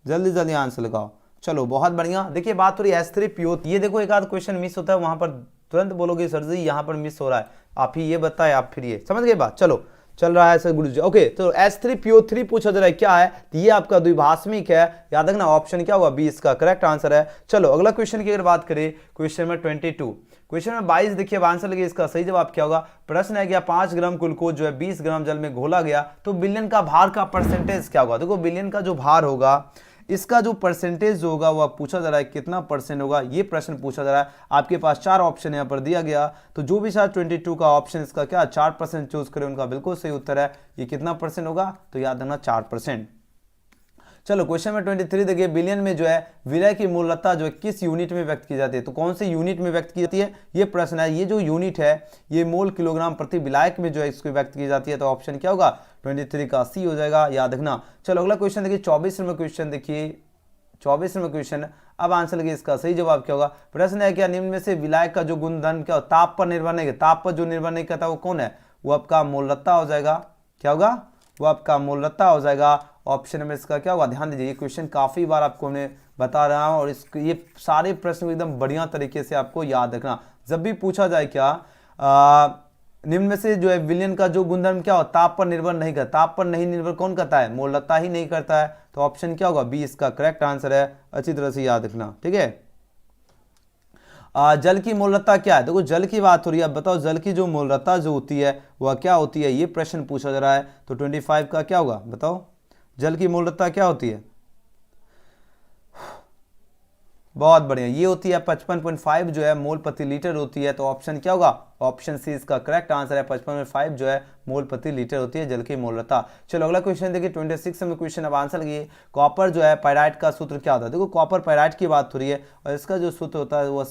जल्दी जल्दी आंसर लगाओ। चलो बहुत बढ़िया, देखिए बात हो रही है H3PO, ये देखो एक आध क्वेश्चन मिस होता है वहां पर तुरंत बोलोगे सर जी यहाँ पर मिस हो रहा है, आप ही ये बताए, आप फिर ये समझ गए बात। चलो चल रहा है सर गुरु जी। ओके, तो H3PO3 पूछा जा रहा है क्या है, तो ये आपका द्विभाषमिक है। याद रखना ऑप्शन क्या होगा, बी इसका करेक्ट आंसर है। चलो अगला क्वेश्चन की अगर बात करें, क्वेश्चन में 22, क्वेश्चन में 22 देखिए, अब आंसर लगे इसका सही जवाब क्या होगा। प्रश्न है क्या, 5 ग्राम ग्लूकोज जो है 20 ग्राम जल में घोला गया तो बिलियन का भार का परसेंटेज क्या होगा। देखो बिलियन का जो भार होगा इसका जो परसेंटेज जो होगा वह पूछा जा रहा है कितना परसेंट होगा, ये प्रश्न पूछा जा रहा है। आपके पास 4 ऑप्शन यहाँ पर दिया गया, तो जो भी शायद 22 का ऑप्शन इसका क्या 4% चूज करें, उनका बिल्कुल सही उत्तर है। ये कितना परसेंट होगा, तो याद रखना 4%। चलो क्वेश्चन में 23 देखिए, बिलियन में जो है विलय की मूलता जो है किस यूनिट में व्यक्त की जाती है। तो कौन से यूनिट में व्यक्त की जाती है, ये प्रश्न है। ये जो यूनिट है ये मोल किलोग्राम प्रति विलायक में जो है इसको व्यक्त की जाती है, तो ऑप्शन क्या होगा, 23 का सी हो जाएगा, याद रखना। चलो अगला क्वेश्चन देखिए, 24 नंबर क्वेश्चन देखिए, 24 नंबर क्वेश्चन। अब आंसर लगे इसका सही जवाब क्या होगा। प्रश्न है क्या निम्न में से विलायक का जो गुणधर्म क्या होता है, ताप पर निर्भर नहीं, ताप पर जो निर्भर नहीं करता वो कौन है, वो आपका मोलरता हो जाएगा। क्या होगा, वो आपका मोलरता हो जाएगा। ऑप्शन नंबर इसका क्या होगा। ध्यान दीजिए, ये क्वेश्चन काफी बार आपको मैं बता रहा हूं और ये सारे प्रश्न एकदम बढ़िया तरीके से आपको याद रखना। जब भी पूछा जाए क्या निम्न में से जो है विलयन का जो गुणधर्म क्या हो, ताप पर निर्भर नहीं करता, ताप पर नहीं निर्भर कौन करता है, मोलरता ही नहीं करता है। तो ऑप्शन क्या होगा, बी इसका करेक्ट आंसर है। अच्छी तरह से याद रखना, ठीक है। जल की मोलरता क्या है, देखो जल की बात हो रही है। अब बताओ जल की जो मोलरता जो होती है वह क्या होती है, ये प्रश्न पूछा जा रहा है। तो 25 का क्या होगा, बताओ जल की मोलरता क्या होती है। बहुत बढ़िया, ये होती है 55.5 जो है मोल प्रति लीटर होती है। तो ऑप्शन क्या होगा, ऑप्शन सी इसका करेक्ट आंसर है। 55.5 जो है मोल प्रति लीटर होती है जल की मोलरता। चलो अगला क्वेश्चन देखिए 26 में क्वेश्चन। अब आंसर लगिए कॉपर जो है पायराइट का सूत्र क्या होता है। देखो कॉपर पायराइट की बात हो रही है और इसका जो सूत्र होता है वो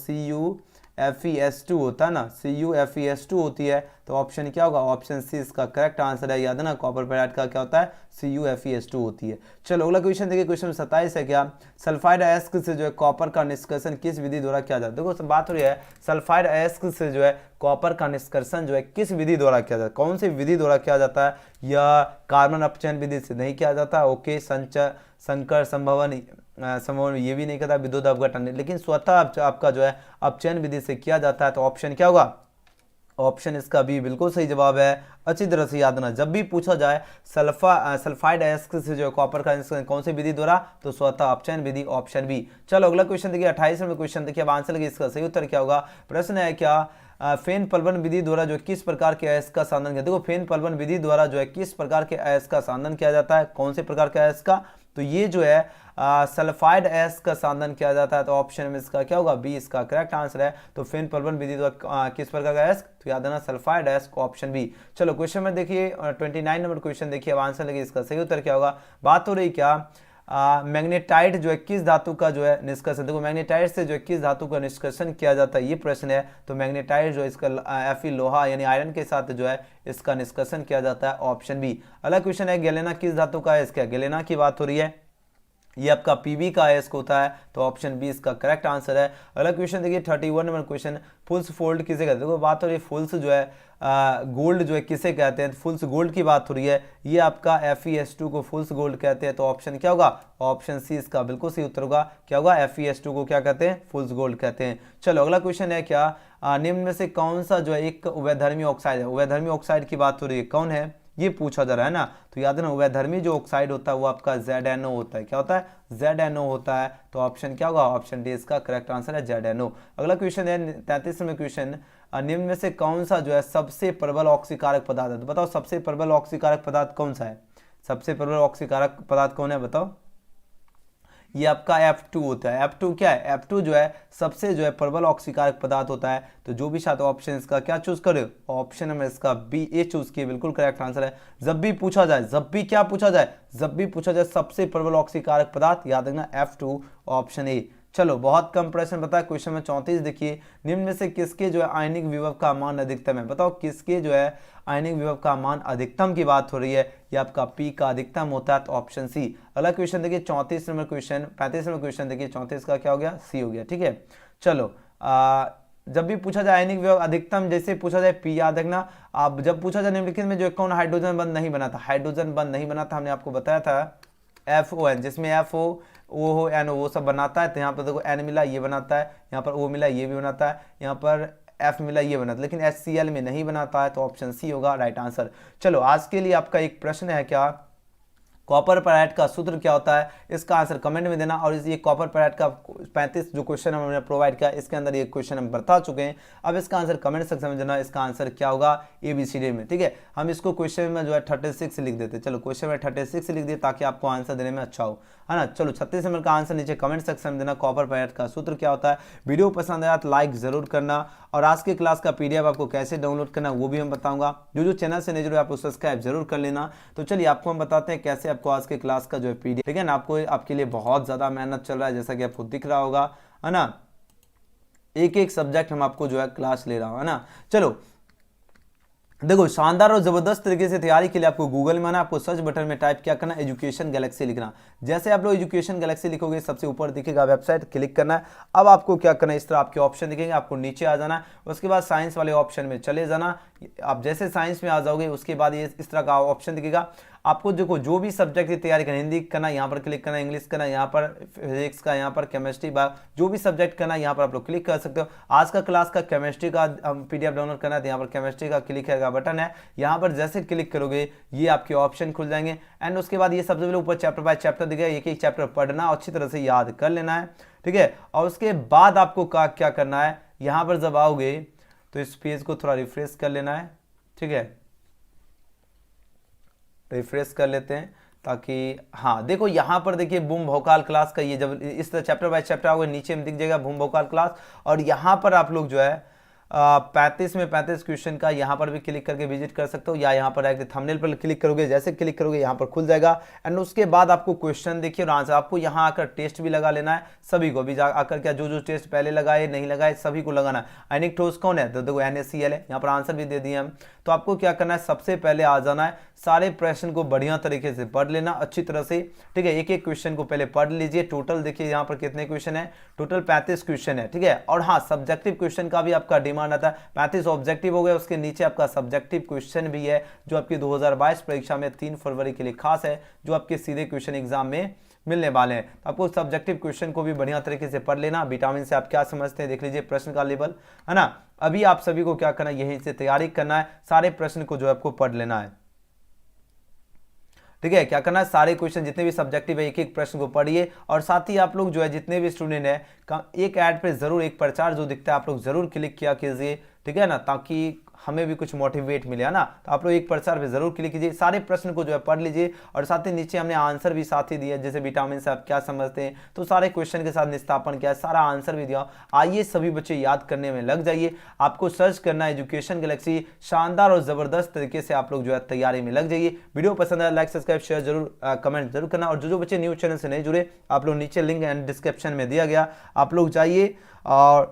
CuFeS2 होता है ना, CuFeS2 होती है। तो ऑप्शन क्या होगा, ऑप्शन सी इसका करेक्ट आंसर है। याद है ना, कॉपर पायराइट का क्या होता है, CuFeS2 होती है। चलो अगला क्वेश्चन देखिए, क्वेश्चन 27 है क्या, सल्फाइड अयस्क से जो है कॉपर का निष्कर्षण किस विधि द्वारा किया जाता है। देखो बात हो रही है सल्फाइड अयस्क से जो है कॉपर का निष्कर्षण जो है किस विधि द्वारा किया जाता है, कौन सी विधि द्वारा किया जाता है। या कार्बन अपचयन विधि से नहीं किया जाता, ओके, संकर संभवन ये भी नहीं करता, विद्युत अपघटन, लेकिन स्वतः आपका जो है अपचयन विधि से किया जाता है। तो ऑप्शन क्या होगा, ऑप्शन इसका बी बिल्कुल सही जवाब है। अच्छी तरह से याद रखना, जब भी पूछा जाए सल्फाइड अयस्क से जो कॉपर का कौन सी विधि द्वारा, तो स्वतः अपचयन विधि, ऑप्शन बी। चलो अगला क्वेश्चन देखिए 28 नंबर क्वेश्चन देखिए। अब आंसर लगे इसका सही उत्तर क्या होगा। प्रश्न है क्या फेन पलवन विधि द्वारा जो किस प्रकार के अयस्क का सांदन किया। देखो फेन पलवन विधि द्वारा जो है किस प्रकार के अयस्क का सांदन किया जाता है, कौन से प्रकार के अयस्क का, तो ये जो है सल्फाइड अयस्क का सांदन किया जाता है। तो ऑप्शन में इसका क्या होगा, बी इसका करेक्ट आंसर है। तो फेन पलवन विधि द्वारा किस प्रकार का अयस्क, तो याद है ना सल्फाइड अयस्क, ऑप्शन बी। चलो क्वेश्चन में देखिए 29 नंबर क्वेश्चन देखिए। अब आंसर लगे इसका सही उत्तर क्या होगा। बात हो रही क्या मैग्नेटाइट जो है किस धातु का जो है निष्कर्षण। देखो मैग्नेटाइट से जो है किस धातु का निष्कर्षण किया जाता है, ये प्रश्न है। तो मैग्नेटाइट जो है इसका Fe लोहा यानी आयरन के साथ जो है इसका निष्कर्षण किया जाता है, ऑप्शन बी। अगला क्वेश्चन है गैलेना किस धातु का है, इसका गैलेना की बात हो रही है, ये आपका पीबी का अयस्क होता है। तो ऑप्शन बी इसका करेक्ट आंसर है। अगला क्वेश्चन देखिए 31 नंबर क्वेश्चन, फुल्स फोल्ड किसे कहते हैं। देखो बात हो रही है फुल्स जो है गोल्ड जो है किसे कहते हैं, फुल्स गोल्ड की बात हो रही है। ये आपका FeS2 को फुल्स गोल्ड कहते हैं। तो ऑप्शन क्या होगा, ऑप्शन सी इसका बिल्कुल सही उत्तर होगा। क्या होगा, FeS2 को क्या कहते हैं, फुल्स गोल्ड कहते हैं। चलो अगला क्वेश्चन है क्या निम्न में से कौन सा जो है एक उभयधर्मी ऑक्साइड है। उभयधर्मी ऑक्साइड की बात हो रही है, कौन है, ये पूछा जा रहा है ना। तो याद है ना उभयधर्मी जो ऑक्साइड होता है वो आपका ZNO होता है। क्या होता है, ZNO होता है। तो ऑप्शन क्या होगा, ऑप्शन डी इसका करेक्ट आंसर है, ZNO। अगला क्वेश्चन है 33 में क्वेश्चन, निम्न में से कौन सा जो है सबसे प्रबल ऑक्सीकारक पदार्थ है। तो बताओ सबसे प्रबल ऑक्सीकारक पदार्थ कौन सा है, सबसे प्रबल ऑक्सीकारक पदार्थ कौन है बताओ। ये आपका F2 होता है। F2 क्या है, F2 जो है सबसे जो है प्रबल ऑक्सीकारक पदार्थ होता है। तो जो भी छात्र ऑप्शन इसका क्या चूज करे, ऑप्शन में इसका बी ए चूज किए, बिल्कुल करेक्ट आंसर है। जब भी पूछा जाए, जब भी क्या पूछा जाए, जब भी पूछा जाए सबसे प्रबल ऑक्सीकारक पदार्थ, याद रखना F2, ऑप्शन ए। चलो बहुत कम प्रश्न बताया। क्वेश्चन में 34 देखिए, निम्न में से किसके जो है आयनिक विभव का मान अधिकतम है। बताओ किसके जो है आयनिक विभव का मान अधिकतम की बात हो रही है। ये आपका पी का अधिकतम होता है। तो ऑप्शन सी। अगला क्वेश्चन देखिए 34 नंबर क्वेश्चन, 35 नंबर क्वेश्चन देखिए। 34 का क्या हो गया, सी हो गया, ठीक है। चलो जब भी पूछा जाए आयनिक विभव अधिकतम, जैसे पूछा जाए पी, याद रखना। आप जब पूछा जाए निम्नलिखित में जो कौन हाइड्रोजन बंद नहीं बना था, हाइड्रोजन बंद नहीं बना था, हमने आपको बताया था FON, जिसमें FO O N वो सब बनाता है। तो यहाँ पर देखो N मिला ये बनाता है, यहाँ पर O मिला ये भी बनाता है, यहाँ पर F मिला ये बनाता है, लेकिन HCl में नहीं बनाता है। तो ऑप्शन सी होगा राइट आंसर। चलो आज के लिए आपका एक प्रश्न है क्या, कॉपर पैराइट का सूत्र क्या होता है, इसका आंसर कमेंट में देना। और ये कॉपर पैराइट का 35 जो क्वेश्चन हमने प्रोवाइड किया, इसके अंदर ये क्वेश्चन हम बता चुके हैं। अब इसका आंसर कमेंट सेक्शन में देना, इसका आंसर क्या होगा ABCD में, ठीक है। हम इसको क्वेश्चन में जो है 36 लिख देते, चलो क्वेश्चन में 36 लिख दिए ताकि आपको आंसर देने में अच्छा हो, है ना। चलो 36 नंबर का आंसर नीचे कमेंट सेक्शन में देना, कॉपर पैराइट का सूत्र क्या होता है। वीडियो पसंद आया तो लाइक जरूर करना, और आज की क्लास का PDF आपको कैसे डाउनलोड करना वो भी हम बताऊंगा। जो चैनल से नहीं जुड़े आप सब्सक्राइब जरूर कर लेना। तो चलिए आपको हम बताते हैं कैसे आपको आज के क्लास का जो है PDF, ठीक है ना। आपको आपके लिए बहुत ज्यादा मेहनत चल रहा है, जैसा कि आपको दिख रहा होगा, है ना। एक एक सब्जेक्ट हम आपको जो है क्लास ले रहा हूं, है ना। चलो देखो शानदार और जबरदस्त तरीके से तैयारी के लिए आपको गूगल में आना, आपको सर्च बटन में टाइप क्या करना, एजुकेशन गैलेक्सी लिखना। जैसे आप लोग एजुकेशन गैलेक्सी लिखोगे सबसे ऊपर दिखेगा वेबसाइट, क्लिक करना है। अब आपको क्या करना है, इस तरह आपके ऑप्शन दिखेंगे, आपको नीचे आ जाना है, उसके बाद साइंस वाले ऑप्शन में चले जाना। आप जैसे साइंस में आ जाओगे उसके बाद ये इस तरह का ऑप्शन दिखेगा। आपको देखो जो भी सब्जेक्ट की तैयारी करना, हिंदी करना यहाँ पर क्लिक करना, इंग्लिश करना यहाँ पर, फिजिक्स का यहाँ पर, केमिस्ट्री जो भी सब्जेक्ट करना यहाँ पर आप लोग क्लिक कर सकते हो। आज का क्लास का केमिस्ट्री का पीडीएफ डाउनलोड करना है तो यहाँ पर केमिस्ट्री का क्लिक का बटन है, यहाँ पर जैसे क्लिक करोगे ये आपके ऑप्शन खुल जाएंगे। एंड उसके बाद ये सबसे पहले ऊपर चैप्टर बाय चैप्टर दिखेगा, एक एक चैप्टर पढ़ना अच्छी तरह से याद कर लेना है, ठीक है। और उसके बाद आपको क्या करना है, यहाँ पर जब आओगे तो इस पेज को थोड़ा रिफ्रेश कर लेना है, ठीक है, रिफ्रेश कर लेते हैं ताकि हाँ देखो यहाँ पर देखिए बूम भोकाल क्लास का ये जब इस तरह चैप्टर बाय चैप्टर आओगे नीचे में दिख जाएगा बूम भोकाल क्लास। और यहाँ पर आप लोग जो है 35 में 35 क्वेश्चन का यहाँ पर भी क्लिक करके विजिट कर सकते हो, या यहाँ पर आके थंबनेल पर क्लिक करोगे, जैसे क्लिक करोगे यहाँ पर खुल जाएगा। एंड उसके बाद आपको क्वेश्चन देखिए और आंसर, आपको यहाँ आकर टेस्ट भी लगा लेना है, सभी को भी आकर क्या जो जो टेस्ट पहले लगाए नहीं लगाए सभी को लगाना है। अनिक ठोस कौन है, तो देखो NaCl है, यहाँ पर आंसर भी दे दिए हम। तो आपको क्या करना है, सबसे पहले आ जाना है, सारे प्रश्न को बढ़िया तरीके से पढ़ लेना अच्छी तरह से, ठीक है। एक एक क्वेश्चन को पहले पढ़ लीजिए। टोटल देखिए यहाँ पर कितने क्वेश्चन है, टोटल 35 क्वेश्चन है, ठीक है। और हाँ सब्जेक्टिव क्वेश्चन का भी आपका डिमांड आता है, 35 ऑब्जेक्टिव हो गया, उसके नीचे आपका सब्जेक्टिव क्वेश्चन भी है जो आपकी 2022 परीक्षा में 3 फरवरी के लिए खास है, जो आपके सीधे क्वेश्चन एग्जाम में मिलने वाले हैं। तो आपको सब्जेक्टिव क्वेश्चन को भी बढ़िया तरीके से पढ़ लेना। विटामिन से आप क्या समझते हैं देख लीजिए, प्रश्न का लेवल है ना। अभी आप सभी को क्या करना है, यहीं से तैयारी करना है, सारे प्रश्न को जो है आपको पढ़ लेना है, ठीक है। क्या करना है, सारे क्वेश्चन जितने भी सब्जेक्टिव है एक एक प्रश्न को पढ़िए। और साथ ही आप लोग जो है जितने भी स्टूडेंट है एक ऐड पे जरूर, एक प्रचार जो दिखता है आप लोग जरूर क्लिक किया कीजिए, ठीक है ना, ताकि हमें भी कुछ मोटिवेट मिले, है ना। तो आप लोग एक प्रचार पे जरूर क्लिक कीजिए, सारे प्रश्न को जो है पढ़ लीजिए। और साथ ही नीचे हमने आंसर भी साथ ही दिया, जैसे विटामिन से आप क्या समझते हैं, तो सारे क्वेश्चन के साथ निस्तापन किया, सारा आंसर भी दिया। आइए सभी बच्चे याद करने में लग जाइए। आपको सर्च करना है एजुकेशन गैलेक्सी, शानदार और जबरदस्त तरीके से आप लोग जो है तैयारी में लग जाइए। वीडियो पसंद आया लाइक सब्सक्राइब शेयर जरूर कमेंट जरूर करना। और जो बच्चे न्यूज चैनल से नहीं जुड़े, आप लोग नीचे लिंक एंड डिस्क्रिप्शन में दिया गया, आप लोग जाइए और